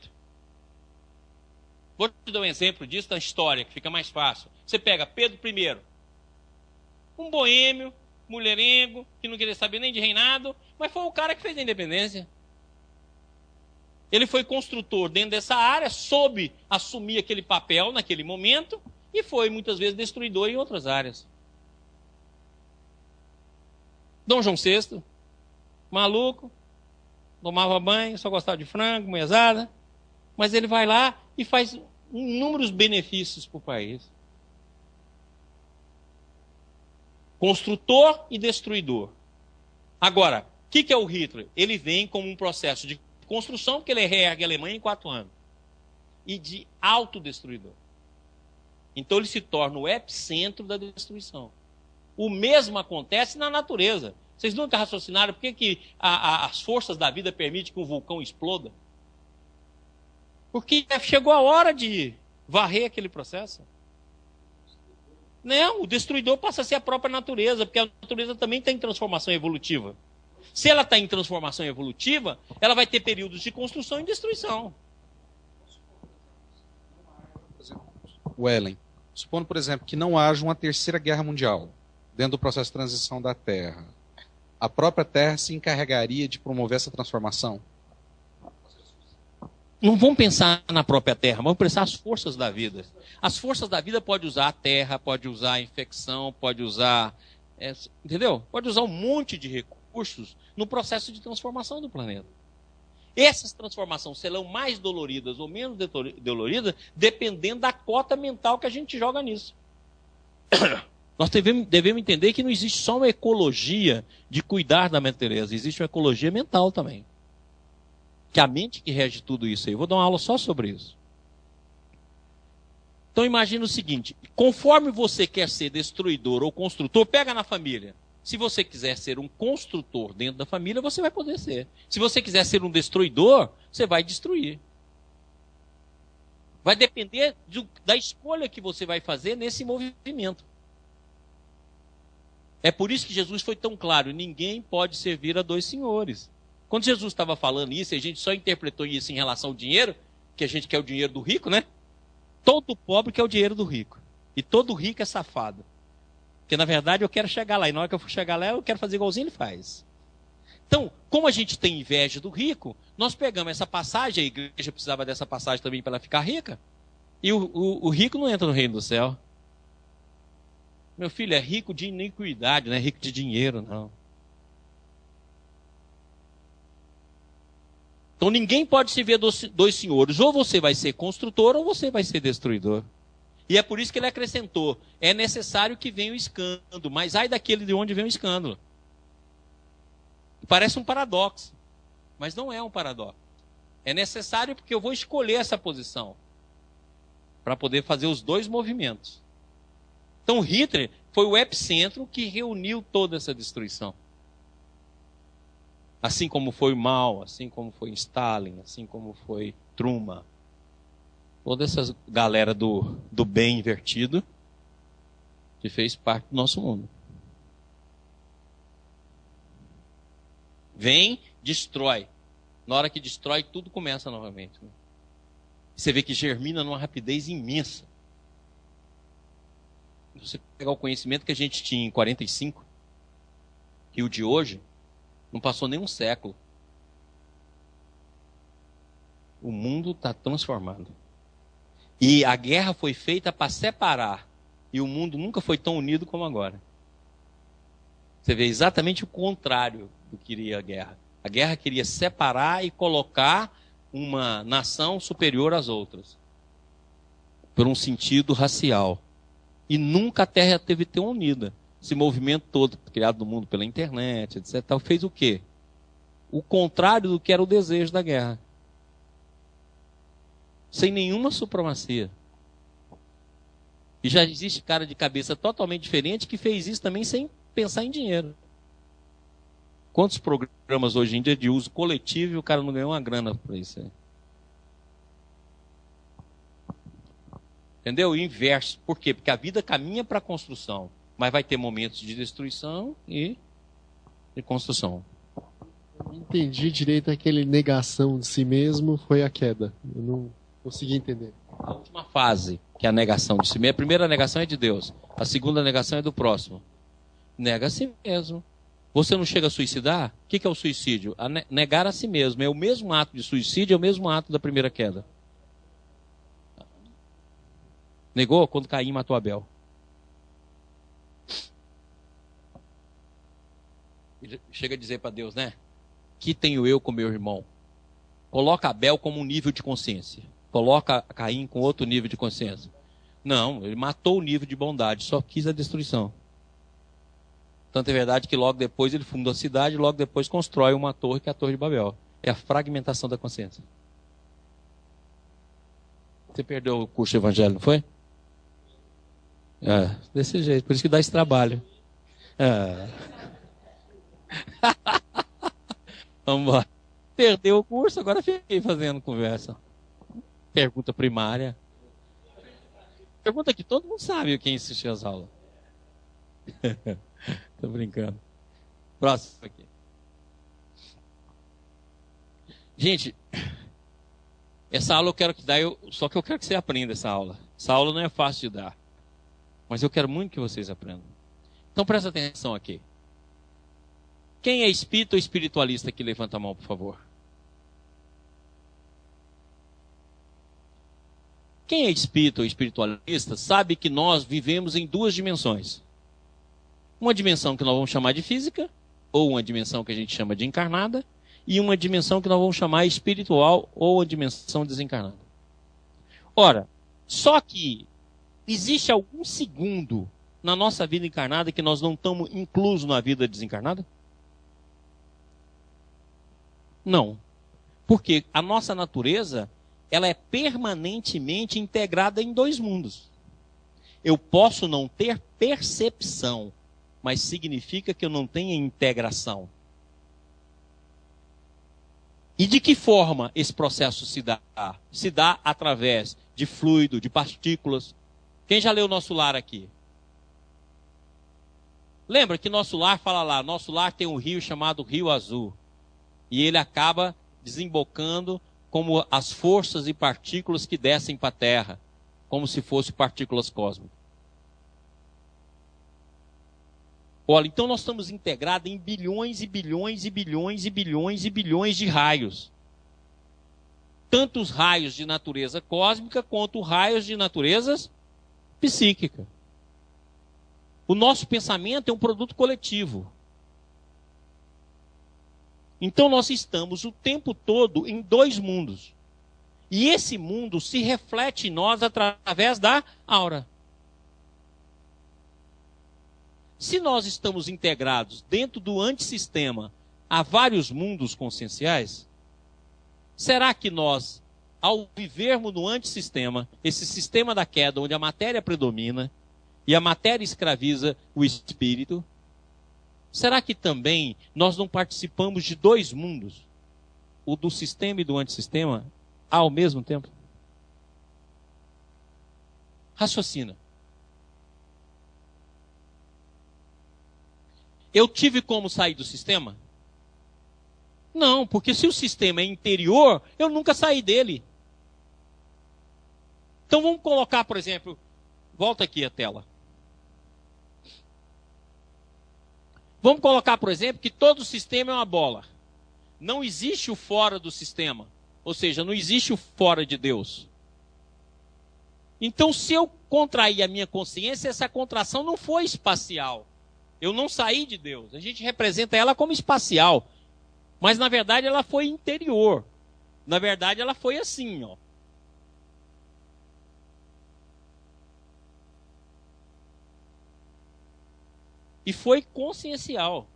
Vou te dar um exemplo disso na história, que fica mais fácil. Você pega Pedro I, um boêmio, mulherengo, que não queria saber nem de reinado, mas foi o cara que fez a independência. Ele foi construtor dentro dessa área, soube assumir aquele papel naquele momento, e foi muitas vezes destruidor em outras áreas. Dom João VI, maluco, tomava banho, só gostava de frango, moezada, mas ele vai lá e faz inúmeros benefícios para o país. Construtor e destruidor. Agora, o que é o Hitler? Ele vem como um processo de construção, porque ele reergue a Alemanha em 4 anos, e de autodestruidor. Então ele se torna o epicentro da destruição. O mesmo acontece na natureza. Vocês nunca raciocinaram por que as forças da vida permitem que um vulcão exploda? Porque chegou a hora de varrer aquele processo. Não, o destruidor passa a ser a própria natureza, porque a natureza também está em transformação evolutiva. Se ela está em transformação evolutiva, ela vai ter períodos de construção e destruição. Wellen, supondo, por exemplo, que não haja uma terceira guerra mundial dentro do processo de transição da Terra, a própria Terra se encarregaria de promover essa transformação? Não vamos pensar na própria Terra, vamos pensar as forças da vida. As forças da vida podem usar a terra, pode usar a infecção, pode usar, entendeu? Pode usar um monte de recursos no processo de transformação do planeta. Essas transformações serão mais doloridas ou menos doloridas, dependendo da cota mental que a gente joga nisso. Nós devemos entender que não existe só uma ecologia de cuidar da natureza, existe uma ecologia mental também. Que é a mente que rege tudo isso aí. Eu vou dar uma aula só sobre isso. Então imagina o seguinte, conforme você quer ser destruidor ou construtor, pega na família. Se você quiser ser um construtor dentro da família, você vai poder ser. Se você quiser ser um destruidor, você vai destruir. Vai depender da escolha que você vai fazer nesse movimento. É por isso que Jesus foi tão claro, ninguém pode servir a dois senhores. Quando Jesus estava falando isso, a gente só interpretou isso em relação ao dinheiro, que a gente quer o dinheiro do rico, né? Todo pobre quer o dinheiro do rico. E todo rico é safado. Porque, na verdade, eu quero chegar lá. E na hora que eu for chegar lá, eu quero fazer igualzinho ele faz. Então, como a gente tem inveja do rico, nós pegamos essa passagem, a igreja precisava dessa passagem também para ela ficar rica. E o rico não entra no reino do céu. Meu filho, é rico de iniquidade, não é rico de dinheiro, não. Então ninguém pode se ver dois senhores. Ou você vai ser construtor ou você vai ser destruidor. E é por isso que ele acrescentou, é necessário que venha o escândalo, mas ai daquele de onde vem o escândalo. Parece um paradoxo, mas não é um paradoxo. É necessário porque eu vou escolher essa posição para poder fazer os dois movimentos. Então Hitler foi o epicentro que reuniu toda essa destruição. Assim como foi Mao, assim como foi Stalin, assim como foi Truman. Toda essa galera do bem invertido que fez parte do nosso mundo. Vem, destrói. Na hora que destrói, tudo começa novamente. Né? Você vê que germina numa rapidez imensa. Você pegar o conhecimento que a gente tinha em 45 e o de hoje, não passou nem um século. O mundo está transformado. E a guerra foi feita para separar. E o mundo nunca foi tão unido como agora. Você vê exatamente o contrário do que queria a guerra. A guerra queria separar e colocar uma nação superior às outras. Por um sentido racial. E nunca a Terra teve tão unida. Esse movimento todo, criado no mundo pela internet, etc., fez o quê? O contrário do que era o desejo da guerra. Sem nenhuma supremacia. E já existe cara de cabeça totalmente diferente que fez isso também sem pensar em dinheiro. Quantos programas hoje em dia de uso coletivo e o cara não ganhou uma grana por isso aí? Entendeu? O inverso. Por quê? Porque a vida caminha para a construção. Mas vai ter momentos de destruição e de construção. Eu não entendi direito aquele negação de si mesmo, foi a queda. Eu não consegui entender. A última fase, que é a negação de si mesmo. A primeira negação é de Deus. A segunda negação é do próximo. Nega a si mesmo. Você não chega a suicidar? O que é o suicídio? Negar a si mesmo. É o mesmo ato de suicídio, é o mesmo ato da primeira queda. Negou quando Caim matou Abel. Chega a dizer para Deus, né? Que tenho eu com meu irmão? Coloca Abel como um nível de consciência. Coloca Caim com outro nível de consciência. Não, ele matou o nível de bondade, só quis a destruição. Tanto é verdade que logo depois ele funda a cidade, logo depois constrói uma torre, que é a Torre de Babel. É a fragmentação da consciência. Você perdeu o curso de evangelho, não foi? É, desse jeito, por isso que dá esse trabalho. É. Vamos embora. Perdeu o curso, agora fiquei fazendo conversa. Pergunta primária. Pergunta que todo mundo sabe quem assistiu às aulas. Tô brincando. Próximo aqui. Gente, essa aula eu quero que dá, só que eu quero que você aprenda essa aula. Essa aula não é fácil de dar. Mas eu quero muito que vocês aprendam. Então presta atenção aqui. Quem é espírita ou espiritualista que levanta a mão, por favor? Quem é espírita ou espiritualista sabe que nós vivemos em duas dimensões. Uma dimensão que nós vamos chamar de física, ou uma dimensão que a gente chama de encarnada, e uma dimensão que nós vamos chamar espiritual, ou a dimensão desencarnada. Ora, só que existe algum segundo na nossa vida encarnada que nós não estamos inclusos na vida desencarnada? Não. Porque a nossa natureza, ela é permanentemente integrada em dois mundos. Eu posso não ter percepção, mas significa que eu não tenho integração. E de que forma esse processo se dá? Se dá através de fluido, de partículas. Quem já leu Nosso Lar aqui? Lembra que Nosso Lar fala lá, Nosso Lar tem um rio chamado Rio Azul. E ele acaba desembocando como as forças e partículas que descem para a Terra, como se fossem partículas cósmicas. Olha, então nós estamos integrados em bilhões e bilhões e bilhões e bilhões e bilhões de raios. Tanto os raios de natureza cósmica quanto raios de natureza psíquica. O nosso pensamento é um produto coletivo. Então nós estamos o tempo todo em dois mundos. E esse mundo se reflete em nós através da aura. Se nós estamos integrados dentro do antissistema a vários mundos conscienciais, será que nós, ao vivermos no antissistema, esse sistema da queda onde a matéria predomina e a matéria escraviza o espírito, será que também nós não participamos de dois mundos, o do sistema e do antissistema, ao mesmo tempo? Raciocina. Eu tive como sair do sistema? Não, porque se o sistema é interior, eu nunca saí dele. Então vamos colocar, por exemplo, volta aqui a tela. Vamos colocar, por exemplo, que todo sistema é uma bola. Não existe o fora do sistema. Ou seja, não existe o fora de Deus. Então, se eu contrair a minha consciência, essa contração não foi espacial. Eu não saí de Deus. A gente representa ela como espacial. Mas, na verdade, ela foi interior. Na verdade, ela foi assim, ó. E foi consciencial.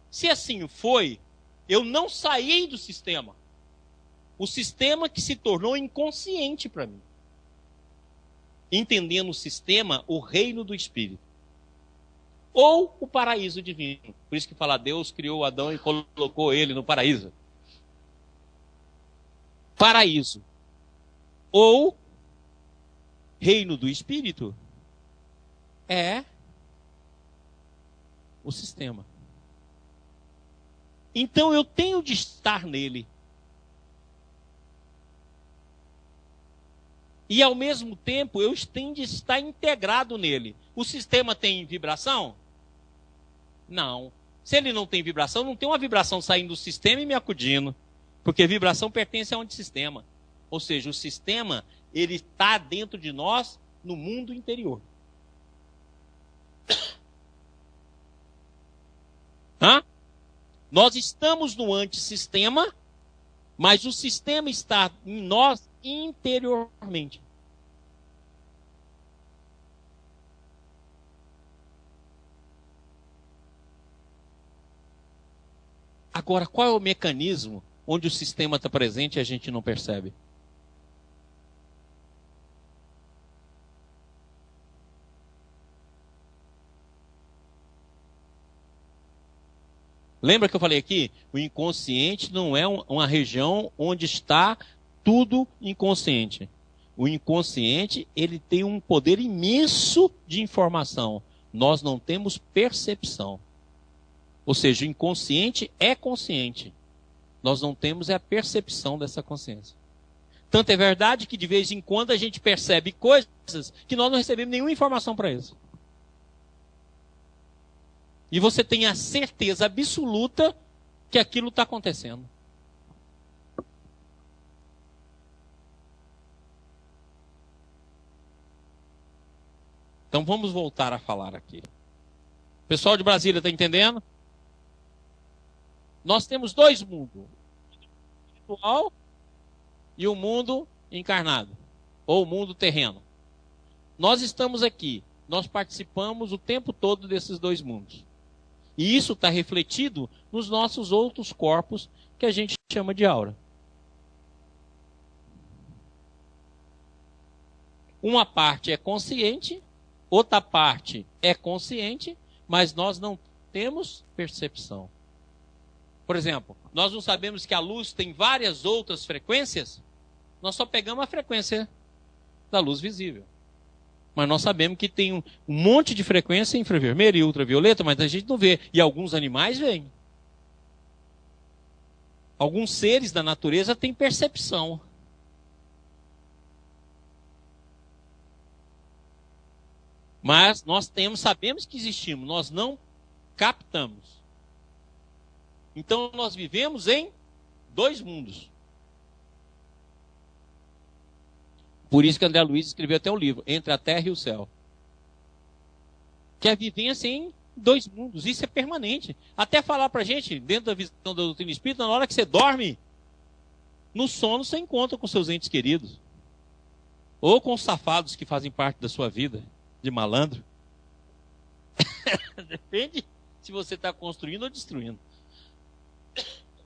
Se assim foi, eu não saí do sistema. O sistema que se tornou inconsciente para mim. Entendendo o sistema, o reino do Espírito. Ou o paraíso divino. Por isso que fala, Deus criou Adão e colocou ele no paraíso. Paraíso. Ou reino do Espírito é o sistema. Então eu tenho de estar nele. E ao mesmo tempo eu tenho de estar integrado nele. O sistema tem vibração? Não. Se ele não tem vibração, não tem uma vibração saindo do sistema e me acudindo. Porque vibração pertence a um sistema. Ou seja, o sistema, ele está dentro de nós no mundo interior. Hã? Nós estamos no antissistema, mas o sistema está em nós interiormente. Agora, qual é o mecanismo onde o sistema está presente e a gente não percebe? Lembra que eu falei aqui? O inconsciente não é uma região onde está tudo inconsciente. O inconsciente, ele tem um poder imenso de informação. Nós não temos percepção. Ou seja, o inconsciente é consciente. Nós não temos a percepção dessa consciência. Tanto é verdade que de vez em quando a gente percebe coisas que nós não recebemos nenhuma informação para isso. E você tem a certeza absoluta que aquilo está acontecendo. Então vamos voltar a falar aqui. Pessoal de Brasília, está entendendo? Nós temos dois mundos. O mundo espiritual e o mundo encarnado. Ou o mundo terreno. Nós estamos aqui nós participamos o tempo todo desses dois mundos. E isso está refletido nos nossos outros corpos, que a gente chama de aura. Uma parte é consciente, outra parte é consciente, mas nós não temos percepção. Por exemplo, nós não sabemos que a luz tem várias outras frequências, nós só pegamos a frequência da luz visível. Mas nós sabemos que tem um monte de frequência infravermelha e ultravioleta, mas a gente não vê. E alguns animais veem. Alguns seres da natureza têm percepção. Mas nós sabemos que existimos, nós não captamos. Então nós vivemos em dois mundos. Por isso que André Luiz escreveu até um livro, Entre a Terra e o Céu. Que é a vivência em dois mundos, isso é permanente. Até falar pra gente, dentro da visão da doutrina espírita, na hora que você dorme, no sono você encontra com seus entes queridos. Ou com os safados que fazem parte da sua vida, de malandro. Depende se você está construindo ou destruindo.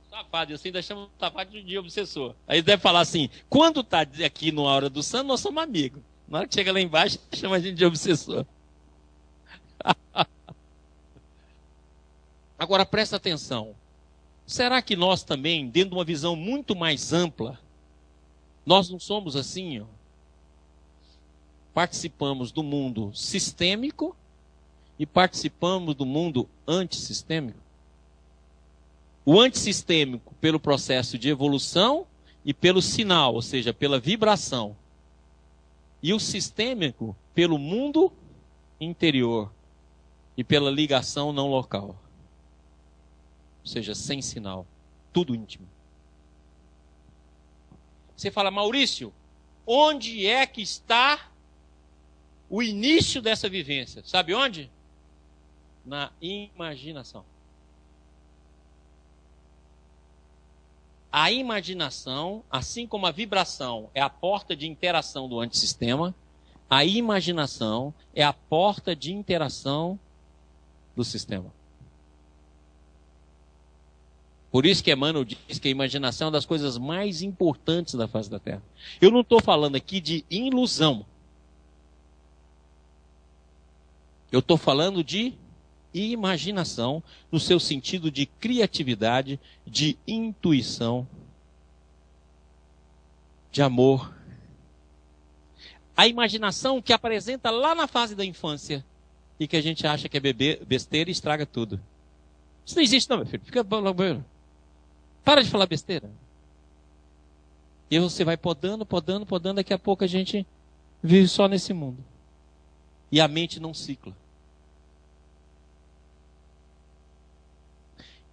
Safado, eu ainda chamo safado de obsessor. Aí deve falar assim, quando está aqui na hora do santo, nós somos amigos. Na hora que chega lá embaixo, chama a gente de obsessor. Agora presta atenção. Será que nós também, dentro de uma visão muito mais ampla, nós não somos assim, ó? Participamos do mundo sistêmico e participamos do mundo antissistêmico? O antissistêmico pelo processo de evolução e pelo sinal, ou seja, pela vibração. E o sistêmico pelo mundo interior e pela ligação não local. Ou seja, sem sinal. Tudo íntimo. Você fala, Maurício, onde é que está o início dessa vivência? Sabe onde? Na imaginação. A imaginação, assim como a vibração é a porta de interação do antissistema, a imaginação é a porta de interação do sistema. Por isso que Emmanuel diz que a imaginação é uma das coisas mais importantes da face da Terra. Eu não estou falando aqui de ilusão. Eu estou falando de imaginação no seu sentido de criatividade, de intuição, de amor. A imaginação que apresenta lá na fase da infância e que a gente acha que é besteira e estraga tudo. Isso não existe não, meu filho. Fica banheiro. Para de falar besteira. E você vai podando, daqui a pouco a gente vive só nesse mundo. E a mente não cicla.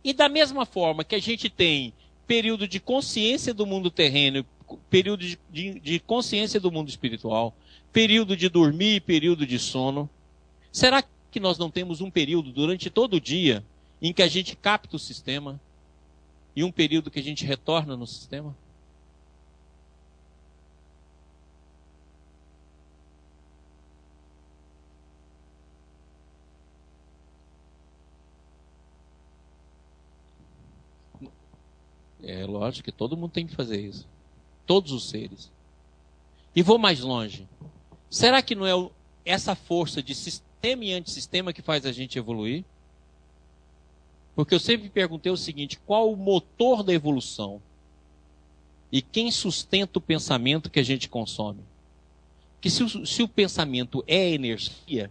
E da mesma forma que a gente tem período de consciência do mundo terreno, período de consciência do mundo espiritual, período de dormir, período de sono, será que nós não temos um período durante todo o dia em que a gente capta o sistema e um período que a gente retorna no sistema? É lógico que todo mundo tem que fazer isso. Todos os seres. E vou mais longe. Será que não é essa força de sistema e antissistema que faz a gente evoluir? Porque eu sempre perguntei o seguinte, qual o motor da evolução? E quem sustenta o pensamento que a gente consome? Que se o pensamento é energia,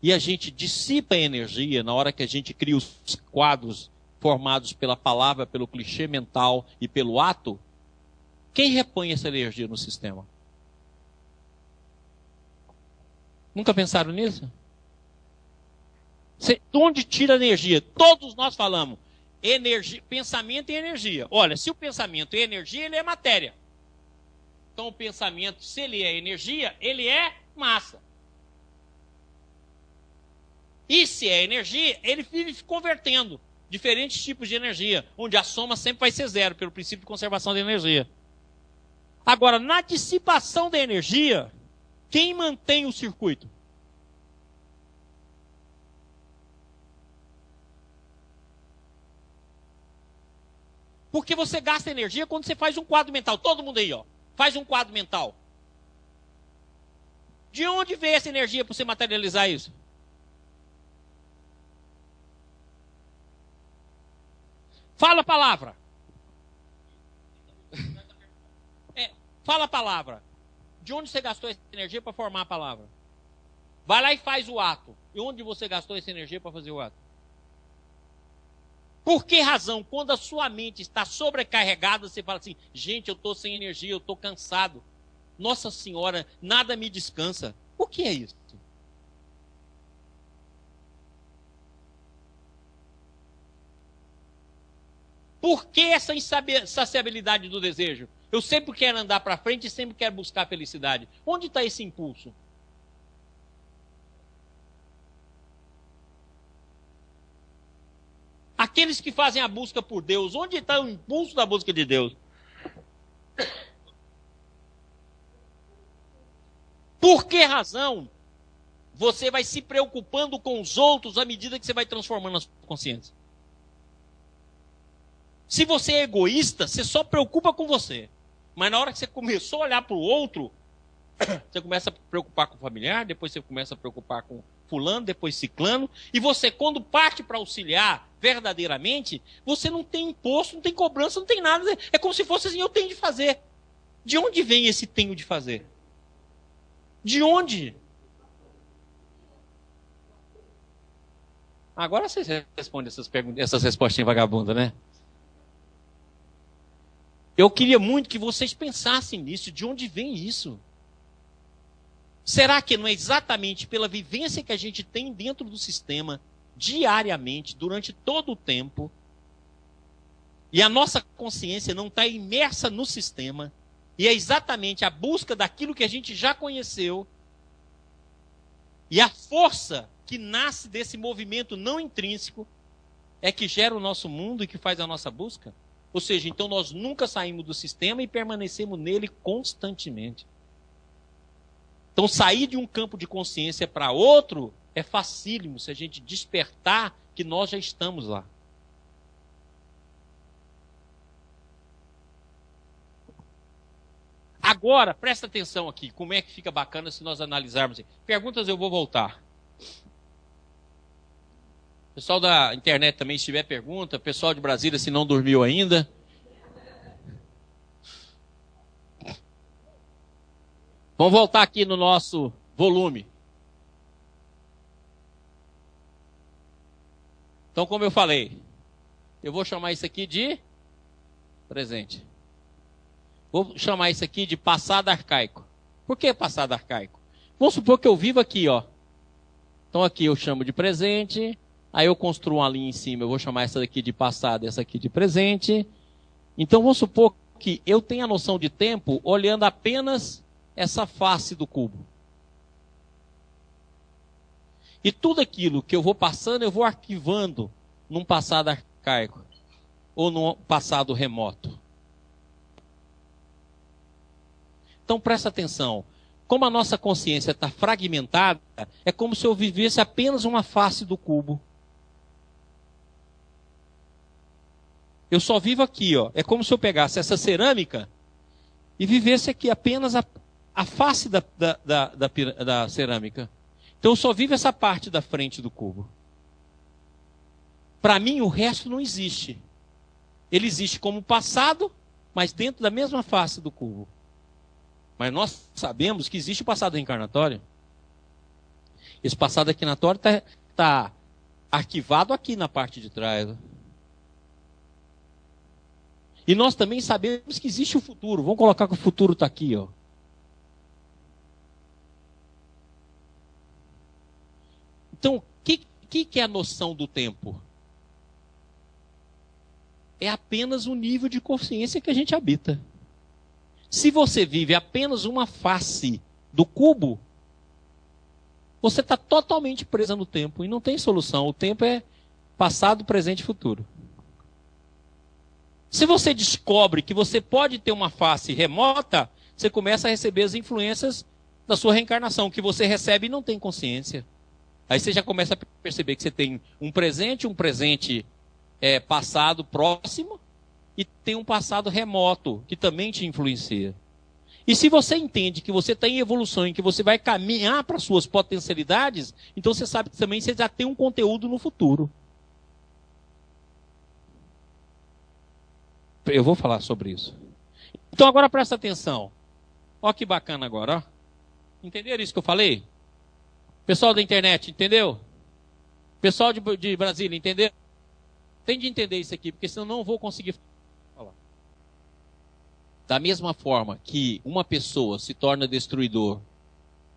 e a gente dissipa a energia na hora que a gente cria os quadros formados pela palavra, pelo clichê mental e pelo ato, quem repõe essa energia no sistema? Nunca pensaram nisso? De onde tira a energia? Todos nós falamos, energia, pensamento e energia. Olha, se o pensamento é energia, ele é matéria. Então o pensamento, se ele é energia, ele é massa. E se é energia, ele vive convertendo diferentes tipos de energia, onde a soma sempre vai ser zero, pelo princípio de conservação da energia. Agora, na dissipação da energia, quem mantém o circuito? Porque você gasta energia quando você faz um quadro mental. Todo mundo aí, ó, faz um quadro mental. De onde veio essa energia para você materializar isso? Fala a palavra. Fala a palavra. De onde você gastou essa energia para formar a palavra? Vai lá e faz o ato. E onde você gastou essa energia para fazer o ato? Por que razão, quando a sua mente está sobrecarregada, você fala assim, gente, eu estou sem energia, eu estou cansado. Nossa Senhora, nada me descansa. O que é isso? Por que essa insaciabilidade do desejo? Eu sempre quero andar para frente e sempre quero buscar felicidade. Onde está esse impulso? Aqueles que fazem a busca por Deus, onde está o impulso da busca de Deus? Por que razão você vai se preocupando com os outros à medida que você vai transformando a sua consciência? Se você é egoísta, você só preocupa com você. Mas na hora que você começou a olhar para o outro, você começa a preocupar com o familiar, depois você começa a preocupar com fulano, depois ciclano, e você, quando parte para auxiliar verdadeiramente, você não tem imposto, não tem cobrança, não tem nada. É como se fosse assim, eu tenho de fazer. De onde vem esse tenho de fazer? De onde? Agora vocês respondem essas respostinhas vagabundas, né? Eu queria muito que vocês pensassem nisso, de onde vem isso? Será que não é exatamente pela vivência que a gente tem dentro do sistema, diariamente, durante todo o tempo, e a nossa consciência não está imersa no sistema, e é exatamente a busca daquilo que a gente já conheceu, e a força que nasce desse movimento não intrínseco, é que gera o nosso mundo e que faz a nossa busca? Ou seja, então nós nunca saímos do sistema e permanecemos nele constantemente. Então sair de um campo de consciência para outro é facílimo se a gente despertar que nós já estamos lá. Agora, presta atenção aqui, como é que fica bacana se nós analisarmos. Perguntas eu vou voltar. Pessoal da internet também, se tiver pergunta, pessoal de Brasília, se não dormiu ainda. Vamos voltar aqui no nosso volume. Então, como eu falei, eu vou chamar isso aqui de presente. Vou chamar isso aqui de passado arcaico. Por que passado arcaico? Vamos supor que eu vivo aqui, ó. Então aqui eu chamo de presente. Aí eu construo uma linha em cima, eu vou chamar essa daqui de passado, essa aqui de presente. Então vamos supor que eu tenha a noção de tempo olhando apenas essa face do cubo. E tudo aquilo que eu vou passando, eu vou arquivando num passado arcaico ou num passado remoto. Então presta atenção. Como a nossa consciência está fragmentada, é como se eu vivesse apenas uma face do cubo. Eu só vivo aqui, ó. É como se eu pegasse essa cerâmica e vivesse aqui apenas a face da cerâmica. Então eu só vivo essa parte da frente do cubo. Para mim, o resto não existe. Ele existe como passado, mas dentro da mesma face do cubo. Mas nós sabemos que existe o passado reencarnatório. Esse passado reencarnatório está arquivado aqui na parte de trás. E nós também sabemos que existe o futuro. Vamos colocar que o futuro está aqui, ó. Então, o que é a noção do tempo? É apenas o nível de consciência que a gente habita. Se você vive apenas uma face do cubo, você está totalmente presa no tempo e não tem solução. O tempo é passado, presente e futuro. Se você descobre que você pode ter uma face remota, você começa a receber as influências da sua reencarnação, que você recebe e não tem consciência. Aí você já começa a perceber que você tem um presente passado próximo, e tem um passado remoto que também te influencia. E se você entende que você está em evolução e que você vai caminhar para suas potencialidades, então você sabe que também você já tem um conteúdo no futuro. Eu vou falar sobre isso. Então agora presta atenção. Olha que bacana agora, ó. Entenderam isso que eu falei? Pessoal da internet, entendeu? Pessoal de Brasília, entendeu? Tem de entender isso aqui, porque senão eu não vou conseguir falar. Da mesma forma que uma pessoa se torna destruidor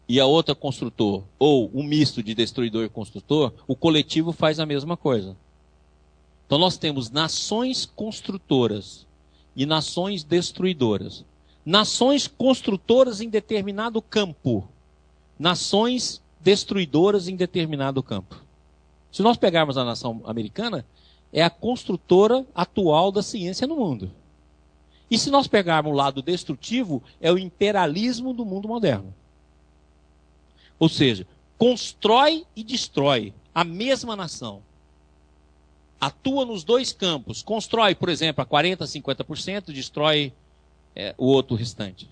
e a outra construtor, ou um misto de destruidor e construtor, o coletivo faz a mesma coisa. Então nós temos nações construtoras e nações destruidoras. Nações construtoras em determinado campo. Nações destruidoras em determinado campo. Se nós pegarmos a nação americana, é a construtora atual da ciência no mundo. E se nós pegarmos o lado destrutivo, é o imperialismo do mundo moderno. Ou seja, constrói e destrói a mesma nação. Atua nos dois campos. Constrói, por exemplo, a 40%, 50%, destrói o outro restante.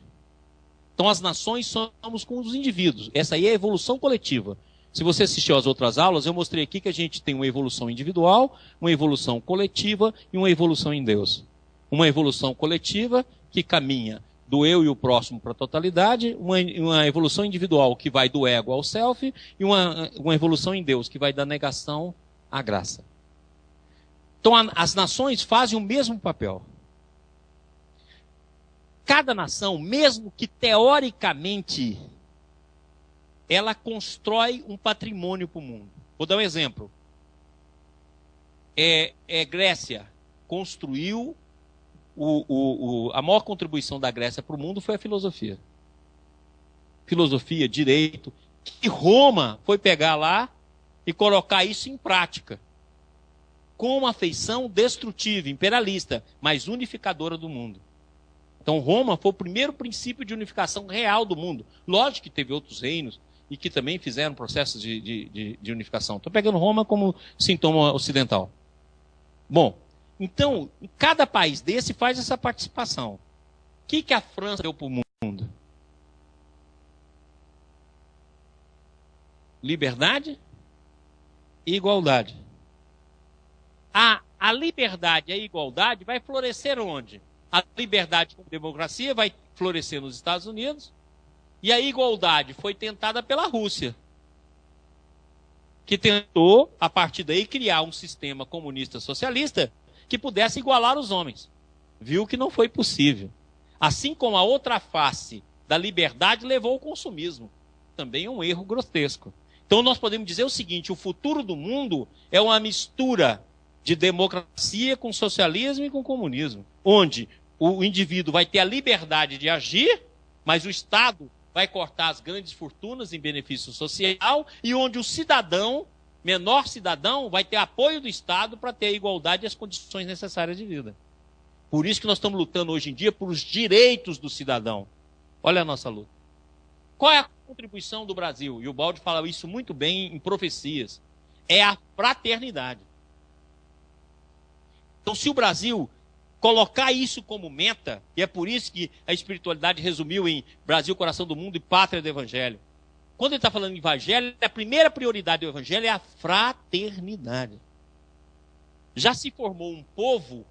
Então as nações somos com os indivíduos. Essa aí é a evolução coletiva. Se você assistiu às outras aulas, eu mostrei aqui que a gente tem uma evolução individual, uma evolução coletiva e uma evolução em Deus. Uma evolução coletiva que caminha do eu e o próximo para a totalidade, uma evolução individual que vai do ego ao self e uma evolução em Deus que vai da negação à graça. Então as nações fazem o mesmo papel. Cada nação, mesmo que teoricamente, ela constrói um patrimônio para o mundo. Vou dar um exemplo. Grécia construiu, a maior contribuição da Grécia para o mundo foi a filosofia. Filosofia, direito, que Roma foi pegar lá e colocar isso em prática. Com uma feição destrutiva, imperialista, mas unificadora do mundo. Então Roma foi o primeiro princípio de unificação real do mundo. Lógico que teve outros reinos e que também fizeram processos de unificação. Estou pegando Roma como sintoma ocidental. Bom, então, cada país desse faz essa participação. O que a França deu para o mundo? Liberdade e igualdade. A liberdade e a igualdade vai florescer onde? A liberdade com democracia vai florescer nos Estados Unidos e a igualdade foi tentada pela Rússia, que tentou, a partir daí, criar um sistema comunista socialista que pudesse igualar os homens. Viu que não foi possível. Assim como a outra face da liberdade levou ao consumismo. Também é um erro grotesco. Então nós podemos dizer o seguinte, o futuro do mundo é uma mistura de democracia com socialismo e com comunismo, onde o indivíduo vai ter a liberdade de agir, mas o Estado vai cortar as grandes fortunas em benefício social, e onde o cidadão, menor cidadão, vai ter apoio do Estado para ter a igualdade e as condições necessárias de vida. Por isso que nós estamos lutando hoje em dia por os direitos do cidadão. Olha a nossa luta. Qual é a contribuição do Brasil? E o Baldi fala isso muito bem em Profecias. É a fraternidade. Então, se o Brasil colocar isso como meta, e é por isso que a espiritualidade resumiu em Brasil, coração do mundo e pátria do Evangelho. Quando ele está falando em Evangelho, a primeira prioridade do Evangelho é a fraternidade. Já se formou um povo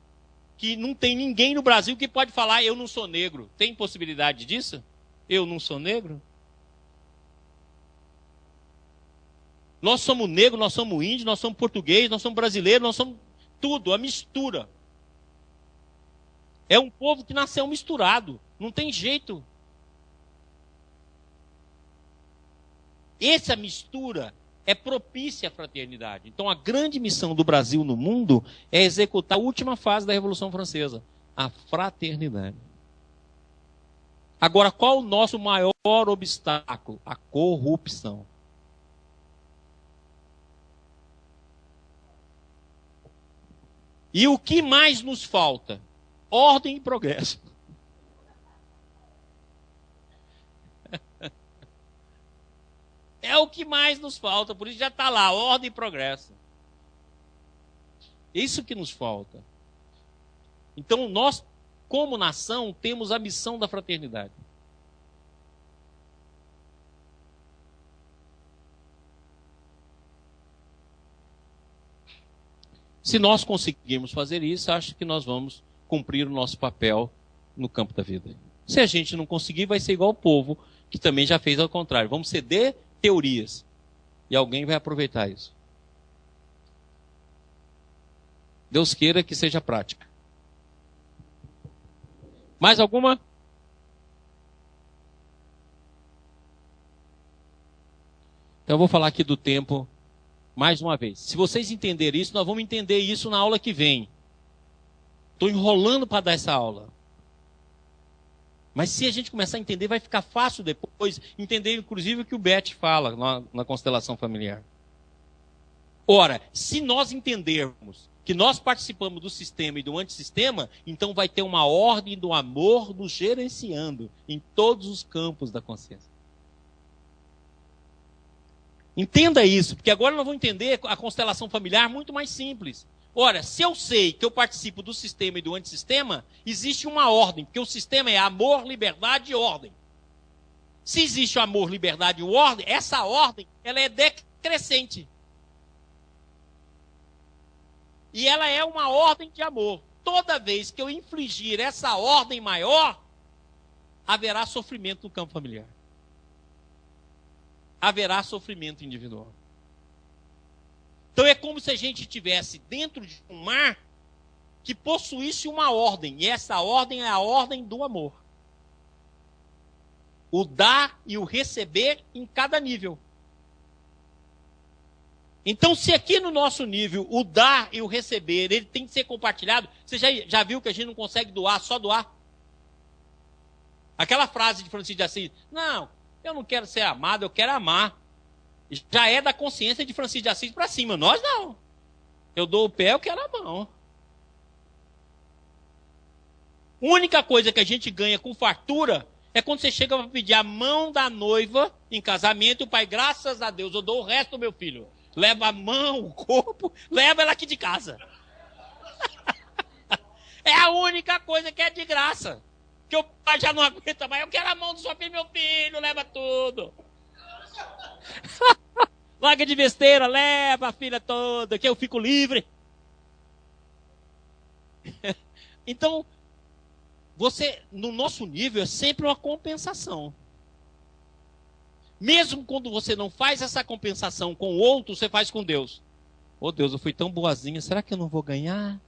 que não tem ninguém no Brasil que pode falar, eu não sou negro. Tem possibilidade disso? Eu não sou negro? Nós somos negros, nós somos índios, nós somos português, nós somos brasileiros, nós somos tudo, a mistura. É um povo que nasceu misturado. Não tem jeito. Essa mistura é propícia à fraternidade. Então a grande missão do Brasil no mundo é executar a última fase da Revolução Francesa, a fraternidade. Agora, qual o nosso maior obstáculo? A corrupção. E o que mais nos falta? Ordem e progresso. É o que mais nos falta, por isso já está lá, ordem e progresso. Isso que nos falta. Então, nós, como nação, temos a missão da fraternidade. Se nós conseguirmos fazer isso, acho que nós vamos cumprir o nosso papel no campo da vida. Se a gente não conseguir, vai ser igual o povo, que também já fez ao contrário. Vamos ceder teorias. E alguém vai aproveitar isso. Deus queira que seja prática. Mais alguma? Então eu vou falar aqui do tempo mais uma vez. Se vocês entenderem isso, nós vamos entender isso na aula que vem. Estou enrolando para dar essa aula. Mas se a gente começar a entender, vai ficar fácil depois entender, inclusive, o que o Beth fala na constelação familiar. Ora, se nós entendermos que nós participamos do sistema e do antissistema, então vai ter uma ordem do amor nos gerenciando em todos os campos da consciência. Entenda isso, porque agora nós vamos entender a constelação familiar muito mais simples. Ora, se eu sei que eu participo do sistema e do antissistema, existe uma ordem, porque o sistema é amor, liberdade e ordem. Se existe o amor, liberdade e ordem, essa ordem ela é decrescente. E ela é uma ordem de amor. Toda vez que eu infligir essa ordem maior, haverá sofrimento no campo familiar. Haverá sofrimento individual. Então é como se a gente estivesse dentro de um mar que possuísse uma ordem. E essa ordem é a ordem do amor. O dar e o receber em cada nível. Então, se aqui no nosso nível o dar e o receber ele tem que ser compartilhado, você já viu que a gente não consegue doar, só doar? Aquela frase de Francisco de Assis, não, eu não quero ser amado, eu quero amar. Já é da consciência de Francisco de Assis para cima. Nós não. Eu dou o pé, eu quero a mão. A única coisa que a gente ganha com fartura é quando você chega para pedir a mão da noiva em casamento e o pai, graças a Deus, eu dou o resto do meu filho. Leva a mão, o corpo, leva ela aqui de casa. É a única coisa que é de graça. Que o pai já não aguenta mais. Eu quero a mão do seu filho, meu filho, leva tudo. Larga de besteira, leva a filha toda, que eu fico livre. Então, você, no nosso nível, é sempre uma compensação. Mesmo quando você não faz essa compensação com o outro, você faz com Deus. Oh Deus, eu fui tão boazinha, será que eu não vou ganhar?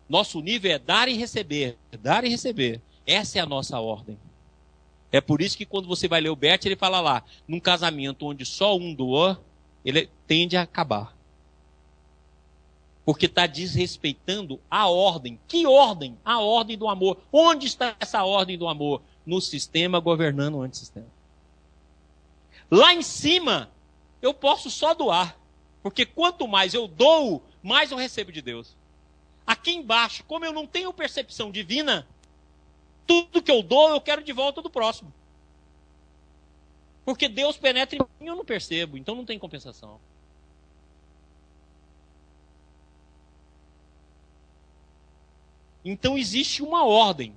Nosso nível é dar e receber. Dar e receber. Essa é a nossa ordem. É por isso que quando você vai ler o Bert, ele fala lá, num casamento onde só um doa, ele tende a acabar. Porque está desrespeitando a ordem. Que ordem? A ordem do amor. Onde está essa ordem do amor? No sistema governando o antissistema. Lá em cima, eu posso só doar. Porque quanto mais eu dou, mais eu recebo de Deus. Aqui embaixo, como eu não tenho percepção divina, tudo que eu dou, eu quero de volta do próximo. Porque Deus penetra em mim e eu não percebo. Então não tem compensação. Então existe uma ordem.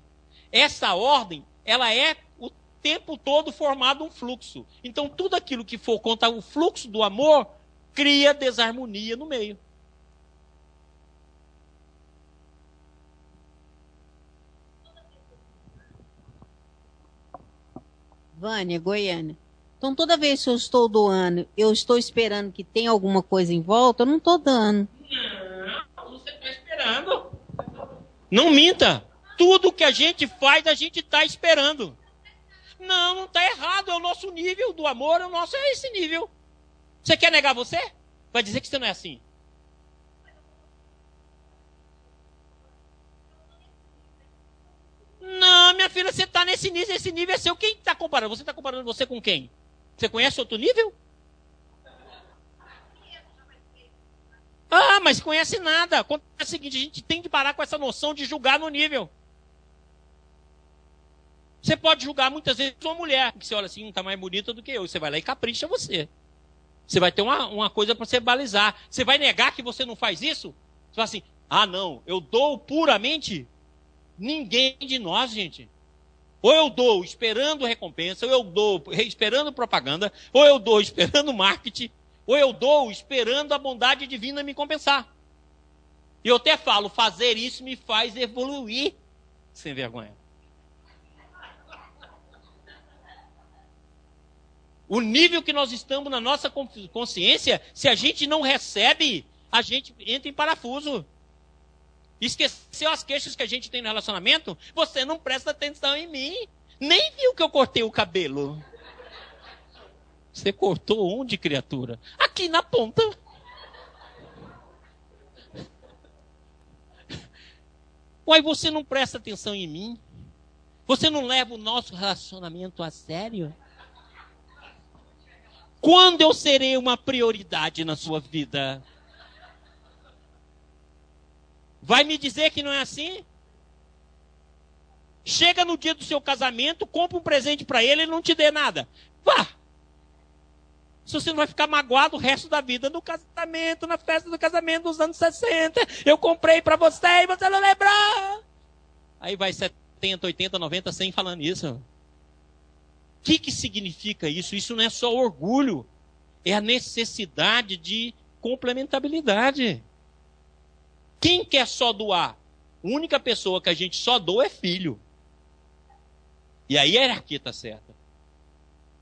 Essa ordem, ela é o tempo todo formado um fluxo. Então tudo aquilo que for contra o fluxo do amor, cria desarmonia no meio. Vânia, Goiânia. Então, toda vez que eu estou doando, eu estou esperando que tenha alguma coisa em volta, eu não estou dando. Não, você está esperando. Não minta. Tudo que a gente faz, a gente está esperando. Não, não está errado. É o nosso nível do amor, o nosso é esse nível. Você quer negar você? Vai dizer que você não é assim. Não, minha filha, você está nesse nível, esse nível é seu. Quem está comparando? Você está comparando você com quem? Você conhece outro nível? Ah, mas conhece nada. Acontece o seguinte, a gente tem que parar com essa noção de julgar no nível. Você pode julgar muitas vezes uma mulher, que você olha assim, está mais bonita do que eu. Você vai lá e capricha você. Você vai ter uma coisa para você balizar. Você vai negar que você não faz isso? Você fala assim, Ah, não, eu dou puramente? Ninguém de nós, gente. Ou eu dou esperando recompensa, ou eu dou esperando propaganda, ou eu dou esperando marketing, ou eu dou esperando a bondade divina me compensar. E eu até falo, fazer isso me faz evoluir. Sem vergonha. O nível que nós estamos na nossa consciência, se a gente não recebe, a gente entra em parafuso. Esqueceu as queixas que a gente tem no relacionamento? Você não presta atenção em mim. Nem viu que eu cortei o cabelo. Você cortou onde, criatura? Aqui na ponta. Uai, você não presta atenção em mim? Você não leva o nosso relacionamento a sério? Quando eu serei uma prioridade na sua vida? Vai me dizer que não é assim? Chega no dia do seu casamento, compra um presente para ele e não te dê nada. Vá! Se você não vai ficar magoado o resto da vida no casamento, na festa do casamento dos anos 60. Eu comprei para você e você não lembrou. Aí vai 70, 80, 90, 100 falando isso. O que significa isso? Isso não é só orgulho. É a necessidade de complementabilidade. Quem quer só doar? A única pessoa que a gente só doa é filho. E aí a hierarquia está certa.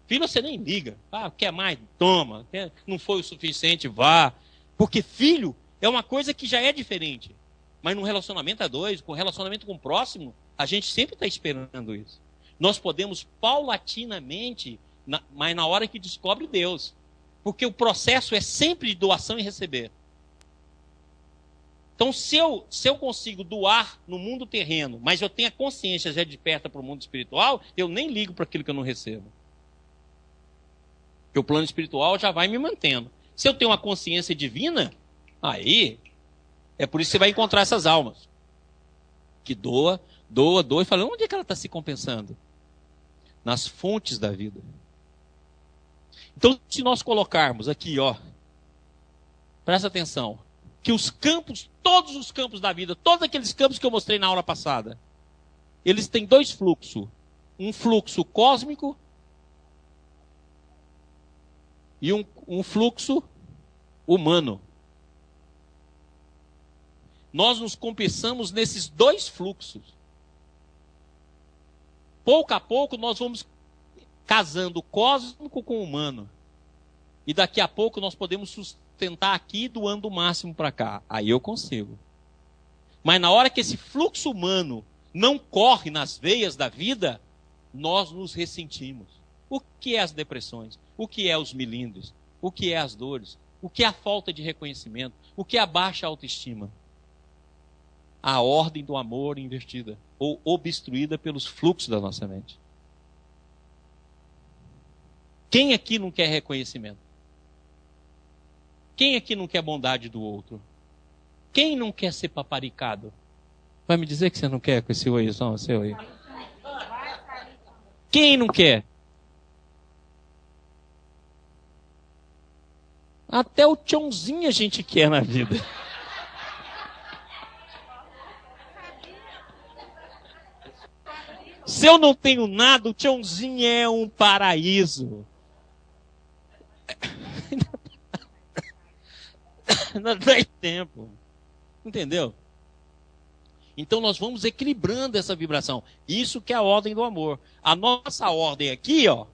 Filho você nem liga. Ah, quer mais? Toma. Não foi o suficiente? Vá. Porque filho é uma coisa que já é diferente. Mas no relacionamento a dois, com relacionamento com o próximo, a gente sempre está esperando isso. Nós podemos paulatinamente, mas na hora que descobre Deus. Porque o processo é sempre de doação e receber. Então, se eu consigo doar no mundo terreno, mas eu tenho a consciência já desperta para o mundo espiritual, eu nem ligo para aquilo que eu não recebo. Porque o plano espiritual já vai me mantendo. Se eu tenho uma consciência divina, aí é por isso que você vai encontrar essas almas. Que doa, e fala, onde é que ela está se compensando? Nas fontes da vida. Então, se nós colocarmos aqui, ó, presta atenção, que os campos, todos os campos da vida, todos aqueles campos que eu mostrei na aula passada, eles têm dois fluxos. Um fluxo cósmico e um fluxo humano. Nós nos compensamos nesses dois fluxos. Pouco a pouco nós vamos casando o cósmico com o humano. E daqui a pouco nós podemos sustentar aqui doando o máximo para cá. Aí eu consigo. Mas na hora que esse fluxo humano não corre nas veias da vida, nós nos ressentimos. O que é as depressões? O que é os milindres? O que é as dores? O que é a falta de reconhecimento? O que é a baixa autoestima? A ordem do amor invertida ou obstruída pelos fluxos da nossa mente. Quem aqui não quer reconhecimento? Quem aqui não quer bondade do outro? Quem não quer ser paparicado? Vai me dizer que você não quer com esse oi, só seu aí. Quem não quer? Até o tchãozinho a gente quer na vida. Se eu não tenho nada, o tchãozinho é um paraíso. Não tem tempo. Entendeu? Então nós vamos equilibrando essa vibração. Isso que é a ordem do amor. A nossa ordem aqui, ó.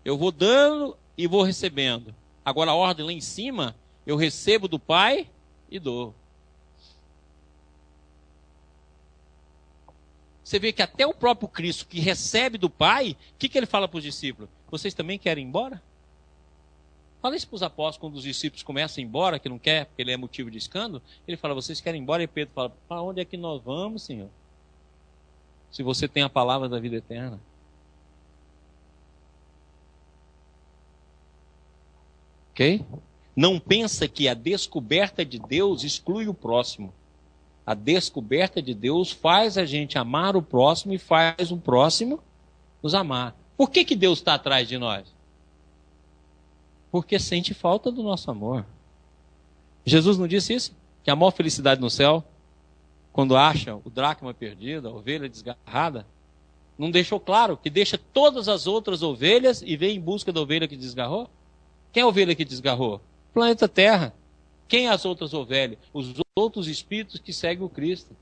Eu vou dando e vou recebendo. Agora a ordem lá em cima, eu recebo do Pai e dou. Você vê que até o próprio Cristo que recebe do Pai, o que ele fala para os discípulos? Vocês também querem ir embora? Fala isso para os apóstolos, quando os discípulos começam a ir embora, que não quer, porque ele é motivo de escândalo. Ele fala, vocês querem ir embora? E Pedro fala, para onde é que nós vamos, Senhor? Se você tem a palavra da vida eterna. Ok? Não pensa que a descoberta de Deus exclui o próximo. A descoberta de Deus faz a gente amar o próximo e faz o próximo nos amar. Por que Deus está atrás de nós? Porque sente falta do nosso amor. Jesus não disse isso? Que a maior felicidade no céu, quando acha o dracma perdido, a ovelha desgarrada, não deixou claro que deixa todas as outras ovelhas e vem em busca da ovelha que desgarrou? Quem é a ovelha que desgarrou? Planeta Terra. Quem é as outras ovelhas? Os outros espíritos que seguem o Cristo.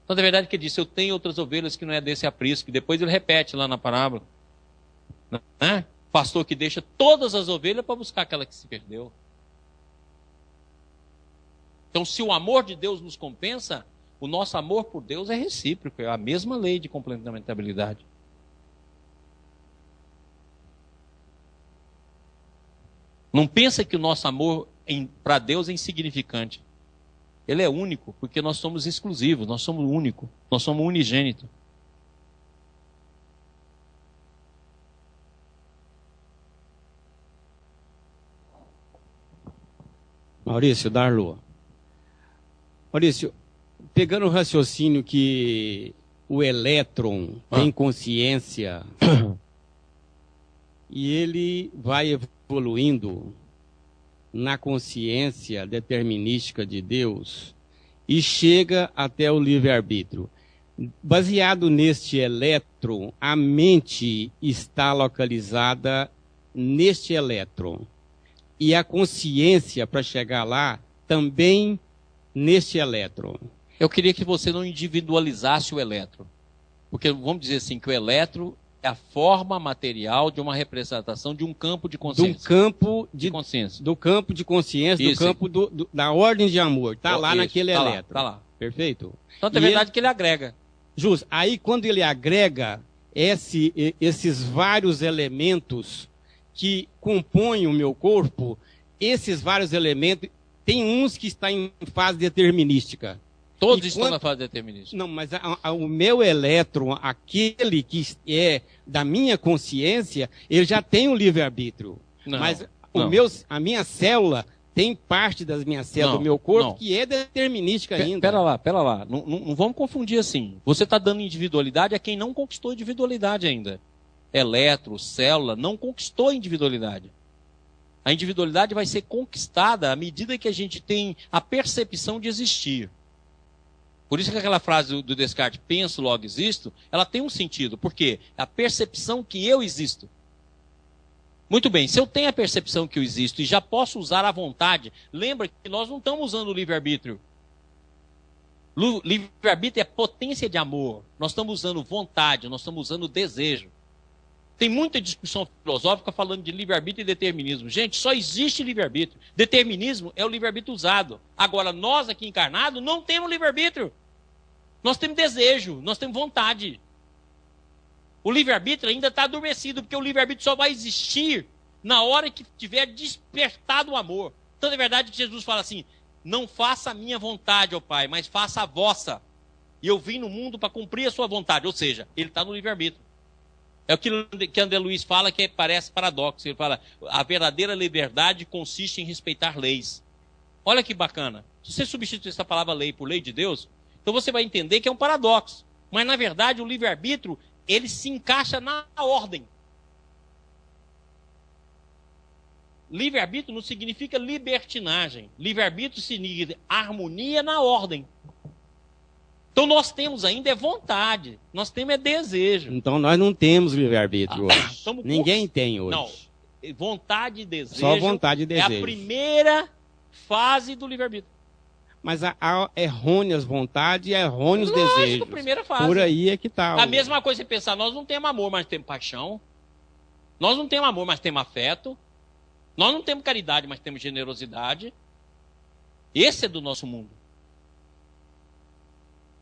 Então, na verdade, que ele disse, eu tenho outras ovelhas que não é desse aprisco, que depois ele repete lá na parábola. Né? Pastor que deixa todas as ovelhas para buscar aquela que se perdeu. Então, se o amor de Deus nos compensa, o nosso amor por Deus é recíproco, é a mesma lei de complementabilidade. Não pensa que o nosso amor para Deus é insignificante. Ele é único, porque nós somos exclusivos, nós somos únicos, nós somos unigênitos. Maurício, Darlo. Maurício, pegando o raciocínio que o elétron tem consciência e ele vai evoluindo na consciência determinística de Deus e chega até o livre-arbítrio. Baseado neste elétron, a mente está localizada neste elétron. E a consciência, para chegar lá, também neste elétron. Eu queria que você não individualizasse o elétron. Porque vamos dizer assim, que o elétron é a forma material de uma representação de um campo de consciência. Do campo de consciência. Do campo de consciência, Isso. do campo da ordem de amor. Está lá naquele tá elétron. Está lá. Perfeito? Então, é verdade que ele agrega. Justo. Aí, quando ele agrega esses vários elementos que compõem o meu corpo, esses vários elementos, tem uns que estão em fase determinística. Todos estão na fase determinística. Não, mas o meu elétron, aquele que é da minha consciência, ele já tem um livre-arbítrio. Mas a minha célula tem parte das minhas células do meu corpo que é determinística ainda. Pera lá. Não vamos confundir assim. Você está dando individualidade a quem não conquistou individualidade ainda. Elétron, célula, não conquistou a individualidade. A individualidade vai ser conquistada à medida que a gente tem a percepção de existir. Por isso que aquela frase do Descartes, penso, logo existo, ela tem um sentido. Por quê? É a percepção que eu existo. Muito bem, se eu tenho a percepção que eu existo e já posso usar a vontade, lembra que nós não estamos usando o livre-arbítrio. Livre-arbítrio é potência de amor. Nós estamos usando vontade, nós estamos usando desejo. Tem muita discussão filosófica falando de livre-arbítrio e determinismo. Gente, só existe livre-arbítrio. Determinismo é o livre-arbítrio usado. Agora, nós aqui encarnados não temos livre-arbítrio. Nós temos desejo, nós temos vontade. O livre-arbítrio ainda está adormecido, porque o livre-arbítrio só vai existir na hora que tiver despertado o amor. Então, é verdade que Jesus fala assim, não faça a minha vontade, ó Pai, mas faça a vossa. E eu vim no mundo para cumprir a sua vontade. Ou seja, ele está no livre-arbítrio. É o que André Luiz fala, que parece paradoxo. Ele fala, a verdadeira liberdade consiste em respeitar leis. Olha que bacana. Se você substituir essa palavra lei por lei de Deus, então você vai entender que é um paradoxo. Mas, na verdade, o livre-arbítrio, ele se encaixa na ordem. Livre-arbítrio não significa libertinagem. Livre-arbítrio significa harmonia na ordem. Então nós temos ainda é vontade, nós temos é desejo. Então nós não temos livre-arbítrio hoje. Ninguém tem hoje. Não, vontade e desejo. Só vontade e desejo. É a primeira fase do livre-arbítrio. Mas há errôneas vontades e errôneos desejos. Primeira fase. Por aí é que está. A mesma coisa você pensar, nós não temos amor, mas temos paixão. Nós não temos amor, mas temos afeto. Nós não temos caridade, mas temos generosidade. Esse é do nosso mundo.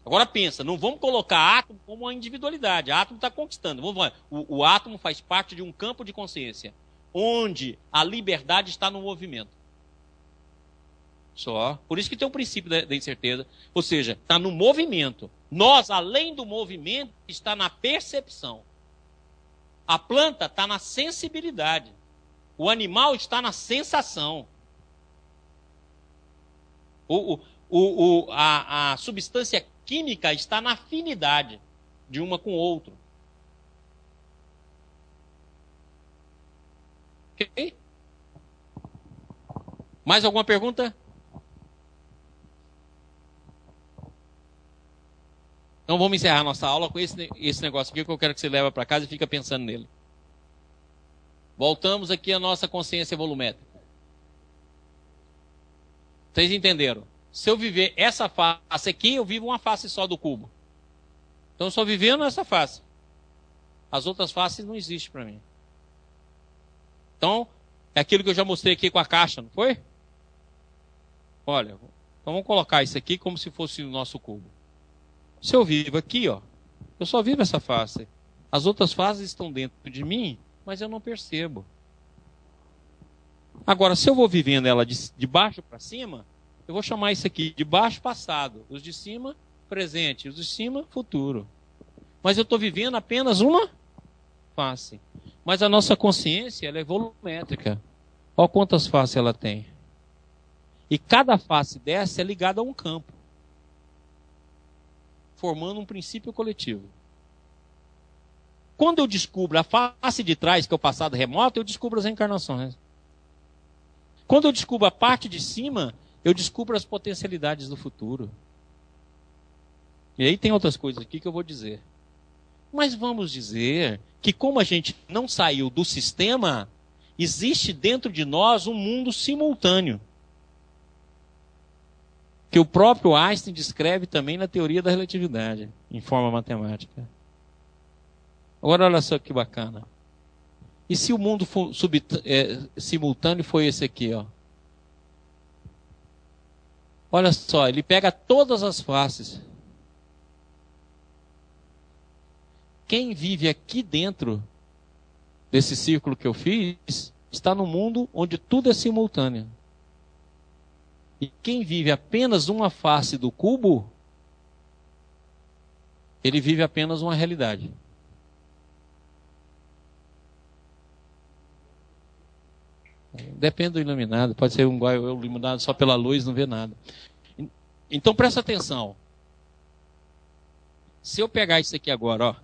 Agora pensa, não vamos colocar átomo como uma individualidade. A átomo está conquistando. O átomo faz parte de um campo de consciência, onde a liberdade está no movimento. Só. Por isso que tem o princípio da incerteza. Ou seja, está no movimento. Nós, além do movimento, está na percepção. A planta está na sensibilidade. O animal está na sensação. A substância química está na afinidade de uma com o outro. Ok? Mais alguma pergunta? Então vamos encerrar nossa aula com esse negócio aqui que eu quero que você leve para casa e fica pensando nele. Voltamos aqui à nossa consciência volumétrica. Vocês entenderam? Se eu viver essa face aqui, eu vivo uma face só do cubo. Então eu só vivendo essa face. As outras faces não existem para mim. Então, é aquilo que eu já mostrei aqui com a caixa, não foi? Olha, então vamos colocar isso aqui como se fosse o nosso cubo. Se eu vivo aqui, ó, eu só vivo essa face. As outras faces estão dentro de mim, mas eu não percebo. Agora, se eu vou vivendo ela de baixo para cima, eu vou chamar isso aqui de baixo passado. Os de cima, presente. Os de cima, futuro. Mas eu estou vivendo apenas uma face. Mas a nossa consciência, ela é volumétrica. Olha quantas faces ela tem. E cada face dessa é ligada a um campo, formando um princípio coletivo. Quando eu descubro a face de trás, que é o passado remoto, eu descubro as encarnações. Quando eu descubro a parte de cima, eu descubro as potencialidades do futuro. E aí tem outras coisas aqui que eu vou dizer. Mas vamos dizer que como a gente não saiu do sistema, existe dentro de nós um mundo simultâneo. Que o próprio Einstein descreve também na teoria da relatividade, em forma matemática. Agora olha só que bacana. E se o mundo simultâneo foi esse aqui, ó? Olha só, ele pega todas as faces. Quem vive aqui dentro desse círculo que eu fiz, está no mundo onde tudo é simultâneo. E quem vive apenas uma face do cubo, ele vive apenas uma realidade. Depende do iluminado, pode ser um iluminado só pela luz, não vê nada. Então presta atenção. Se eu pegar isso aqui agora, ó,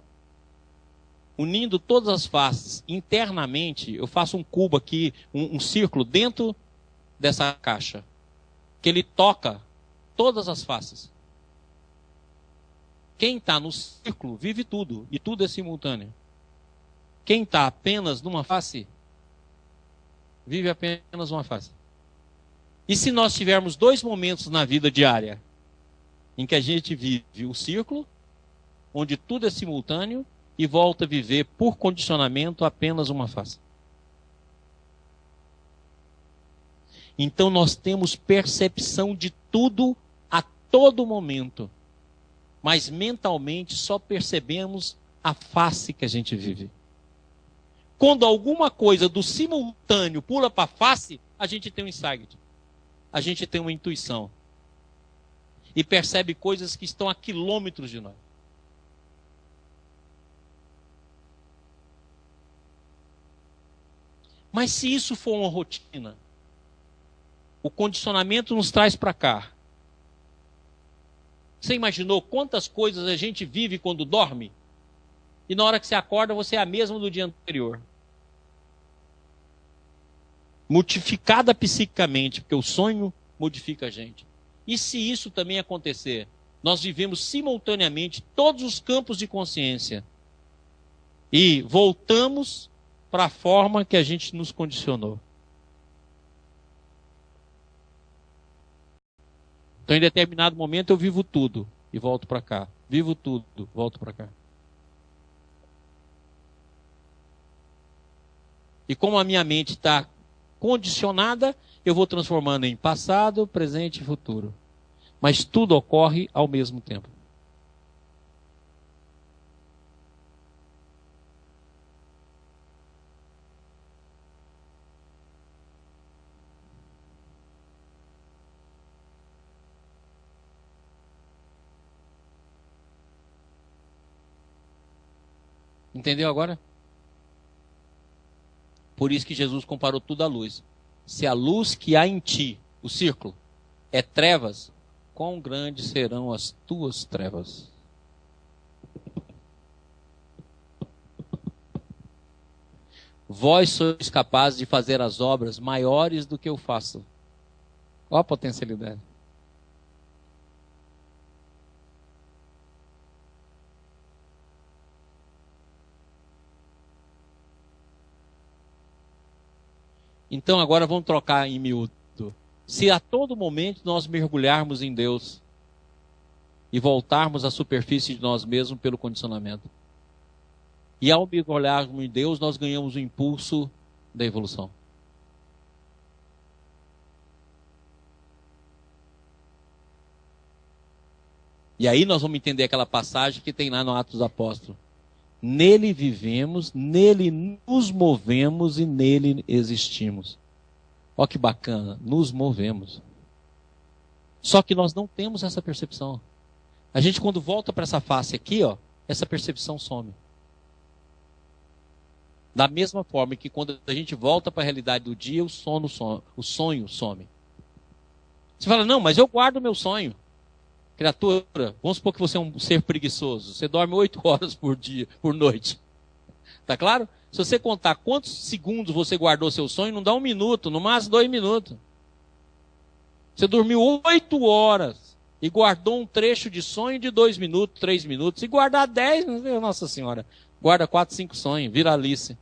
unindo todas as faces internamente, eu faço um cubo aqui, um círculo dentro dessa caixa, que ele toca todas as faces. Quem está no círculo vive tudo, e tudo é simultâneo. Quem está apenas numa face, vive apenas uma face. E se nós tivermos dois momentos na vida diária, em que a gente vive o círculo, onde tudo é simultâneo, e volta a viver por condicionamento apenas uma face. Então nós temos percepção de tudo a todo momento, mas mentalmente só percebemos a face que a gente vive. Quando alguma coisa do simultâneo pula para a face, a gente tem um insight. A gente tem uma intuição. E percebe coisas que estão a quilômetros de nós. Mas se isso for uma rotina, o condicionamento nos traz para cá. Você imaginou quantas coisas a gente vive quando dorme? E na hora que você acorda, você é a mesma do dia anterior. Modificada psiquicamente, porque o sonho modifica a gente. E se isso também acontecer? Nós vivemos simultaneamente todos os campos de consciência. E voltamos para a forma que a gente nos condicionou. Então, em determinado momento, eu vivo tudo e volto para cá. Vivo tudo, volto para cá. E como a minha mente está condicionada, eu vou transformando em passado, presente e futuro. Mas tudo ocorre ao mesmo tempo. Entendeu agora? Por isso que Jesus comparou tudo à luz. Se a luz que há em ti, o círculo, é trevas, quão grandes serão as tuas trevas? Vós sois capazes de fazer as obras maiores do que eu faço. Olha a potencialidade. Então agora vamos trocar em miúdo. Se a todo momento nós mergulharmos em Deus e voltarmos à superfície de nós mesmos pelo condicionamento, e ao mergulharmos em Deus, nós ganhamos o impulso da evolução. E aí nós vamos entender aquela passagem que tem lá no Atos dos Apóstolos. Nele vivemos, nele nos movemos e nele existimos. Olha que bacana, nos movemos. Só que nós não temos essa percepção. A gente quando volta para essa face aqui, ó, essa percepção some. Da mesma forma que quando a gente volta para a realidade do dia, o sonho some. Você fala, não, mas eu guardo o meu sonho. Criatura, vamos supor que você é um ser preguiçoso. Você dorme 8 horas por noite. Tá claro? Se você contar quantos segundos você guardou seu sonho, não dá 1 minuto, no máximo 2 minutos. Você dormiu 8 horas e guardou um trecho de sonho de 2 minutos, 3 minutos. Se guardar 10, nossa senhora, guarda 4, 5 sonhos, vira Alice.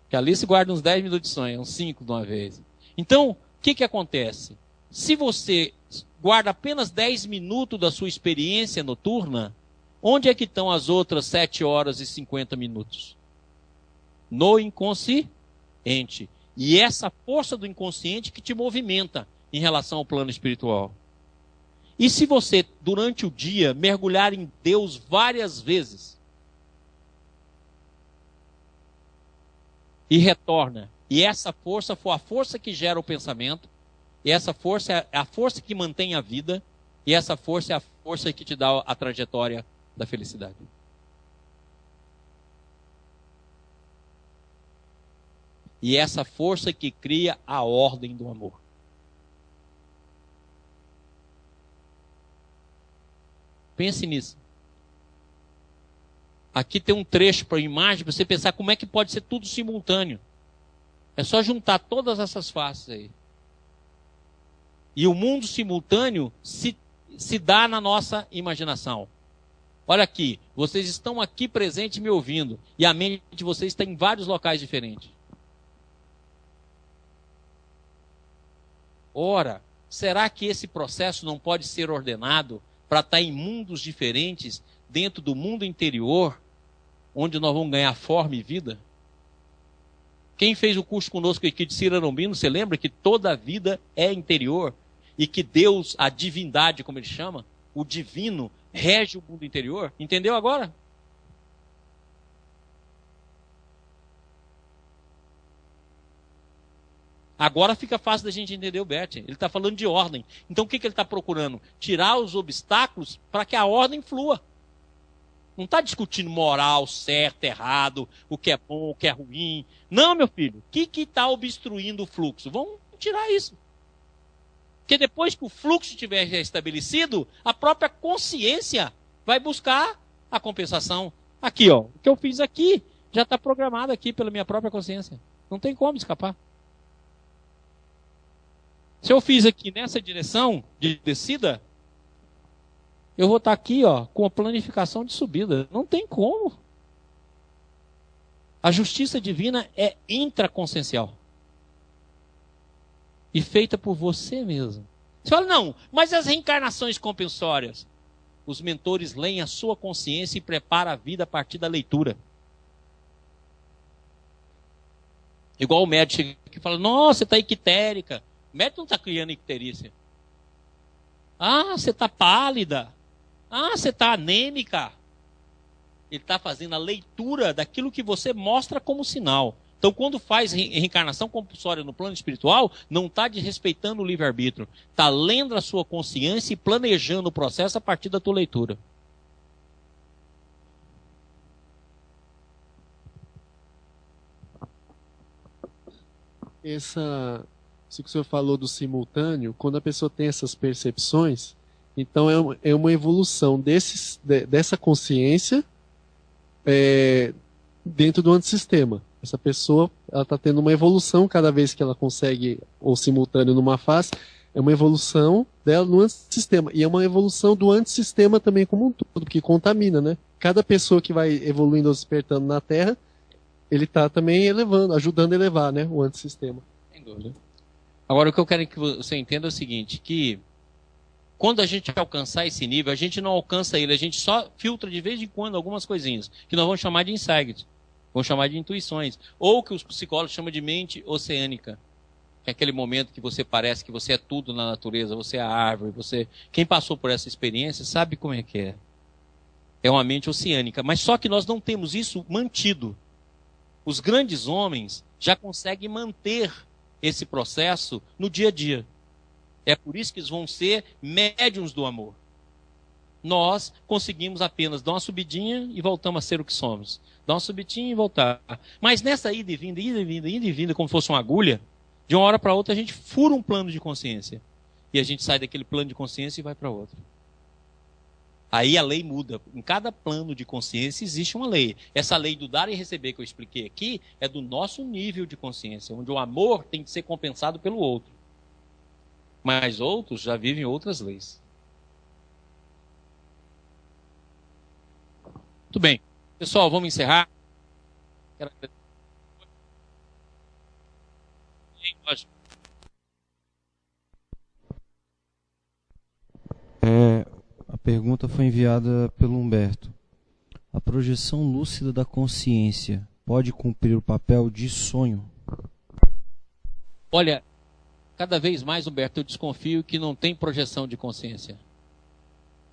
Porque a Alice guarda uns 10 minutos de sonho, uns 5 de uma vez. Então, o que acontece? Se você guarda apenas 10 minutos da sua experiência noturna, onde é que estão as outras 7 horas e 50 minutos? No inconsciente. E essa força do inconsciente que te movimenta em relação ao plano espiritual. E se você, durante o dia, mergulhar em Deus várias vezes, e retorna, e essa força for a força que gera o pensamento, e essa força é a força que mantém a vida, e essa força é a força que te dá a trajetória da felicidade. E essa força que cria a ordem do amor. Pense nisso. Aqui tem um trecho para a imagem, para você pensar como é que pode ser tudo simultâneo. É só juntar todas essas faces aí. E o mundo simultâneo se dá na nossa imaginação. Olha aqui, vocês estão aqui presentes me ouvindo, e a mente de vocês está em vários locais diferentes. Ora, será que esse processo não pode ser ordenado para estar em mundos diferentes, dentro do mundo interior, onde nós vamos ganhar forma e vida? Quem fez o curso conosco aqui de Ciranombino, você lembra que toda a vida é interior? E que Deus, a divindade, como ele chama, o divino, rege o mundo interior? Entendeu agora? Agora fica fácil da gente entender o Bert. Ele está falando de ordem. Então o que ele está procurando? Tirar os obstáculos para que a ordem flua. Não está discutindo moral, certo, errado, o que é bom, o que é ruim. Não, meu filho. O que está obstruindo o fluxo? Vamos tirar isso. Porque depois que o fluxo estiver restabelecido, a própria consciência vai buscar a compensação. Aqui, ó, o que eu fiz aqui já está programado aqui pela minha própria consciência. Não tem como escapar. Se eu fiz aqui nessa direção de descida, eu vou estar aqui, ó, com a planificação de subida. Não tem como. A justiça divina é intraconsciencial. E feita por você mesmo. Você fala, não, mas as reencarnações compensórias? Os mentores leem a sua consciência e preparam a vida a partir da leitura. Igual o médico chega aqui e fala, nossa, você está ictérica. O médico não está criando icterícia. Ah, você está pálida. Ah, você está anêmica. Ele está fazendo a leitura daquilo que você mostra como sinal. Então, quando faz reencarnação compulsória no plano espiritual, não está desrespeitando o livre-arbítrio. Está lendo a sua consciência e planejando o processo a partir da tua leitura. Isso que o senhor falou do simultâneo, quando a pessoa tem essas percepções, então é uma evolução dessa consciência dentro do antissistema. Essa pessoa está tendo uma evolução cada vez que ela consegue o simultâneo numa face, é uma evolução dela no antissistema. E é uma evolução do antissistema também como um todo, que contamina, né? Cada pessoa que vai evoluindo ou despertando na Terra, ele está também elevando, ajudando a elevar, né, o antissistema. Sem dúvida. Agora, o que eu quero que você entenda é o seguinte, que quando a gente alcançar esse nível, a gente não alcança ele, a gente só filtra de vez em quando algumas coisinhas, que nós vamos chamar de insights, vamos chamar de intuições, ou que os psicólogos chamam de mente oceânica, que é aquele momento que você parece que você é tudo na natureza, você é a árvore, você... Quem passou por essa experiência sabe como é que é. É uma mente oceânica, mas só que nós não temos isso mantido. Os grandes homens já conseguem manter esse processo no dia a dia. É por isso que eles vão ser médiuns do amor. Nós conseguimos apenas dar uma subidinha e voltamos a ser o que somos. Dar uma subidinha e voltar. Mas nessa ida e vinda, como se fosse uma agulha, de uma hora para outra a gente fura um plano de consciência. E a gente sai daquele plano de consciência e vai para outro. Aí a lei muda. Em cada plano de consciência existe uma lei. Essa lei do dar e receber que eu expliquei aqui é do nosso nível de consciência, onde o amor tem que ser compensado pelo outro. Mas outros já vivem outras leis. Muito bem. Pessoal, vamos encerrar. Quero A pergunta foi enviada pelo Humberto. A projeção lúcida da consciência pode cumprir o papel de sonho? Olha, cada vez mais, Humberto, eu desconfio que não tem projeção de consciência.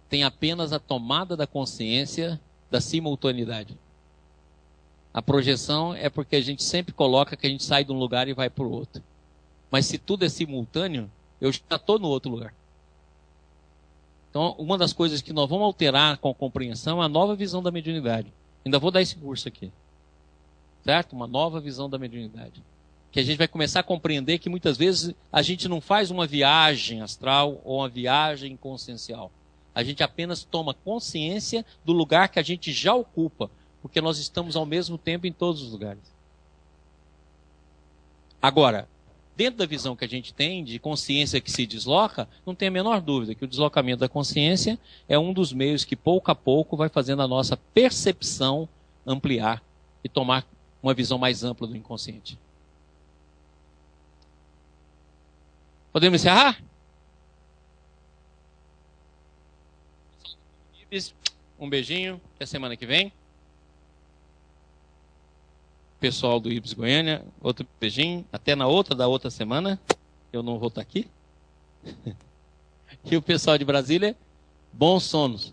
Tem apenas a tomada da consciência da simultaneidade. A projeção é porque a gente sempre coloca que a gente sai de um lugar e vai para o outro. Mas se tudo é simultâneo, eu já estou no outro lugar. Então, uma das coisas que nós vamos alterar com a compreensão é a nova visão da mediunidade. Ainda vou dar esse curso aqui. Certo? Uma nova visão da mediunidade. Que a gente vai começar a compreender que muitas vezes a gente não faz uma viagem astral ou uma viagem consciencial. A gente apenas toma consciência do lugar que a gente já ocupa, porque nós estamos ao mesmo tempo em todos os lugares. Agora, dentro da visão que a gente tem de consciência que se desloca, não tem a menor dúvida que o deslocamento da consciência é um dos meios que pouco a pouco vai fazendo a nossa percepção ampliar e tomar uma visão mais ampla do inconsciente. Podemos encerrar? Um beijinho, até semana que vem. Pessoal do Ibis Goiânia, outro beijinho, até na outra da outra semana. Eu não vou estar aqui. E o pessoal de Brasília, bons sonos.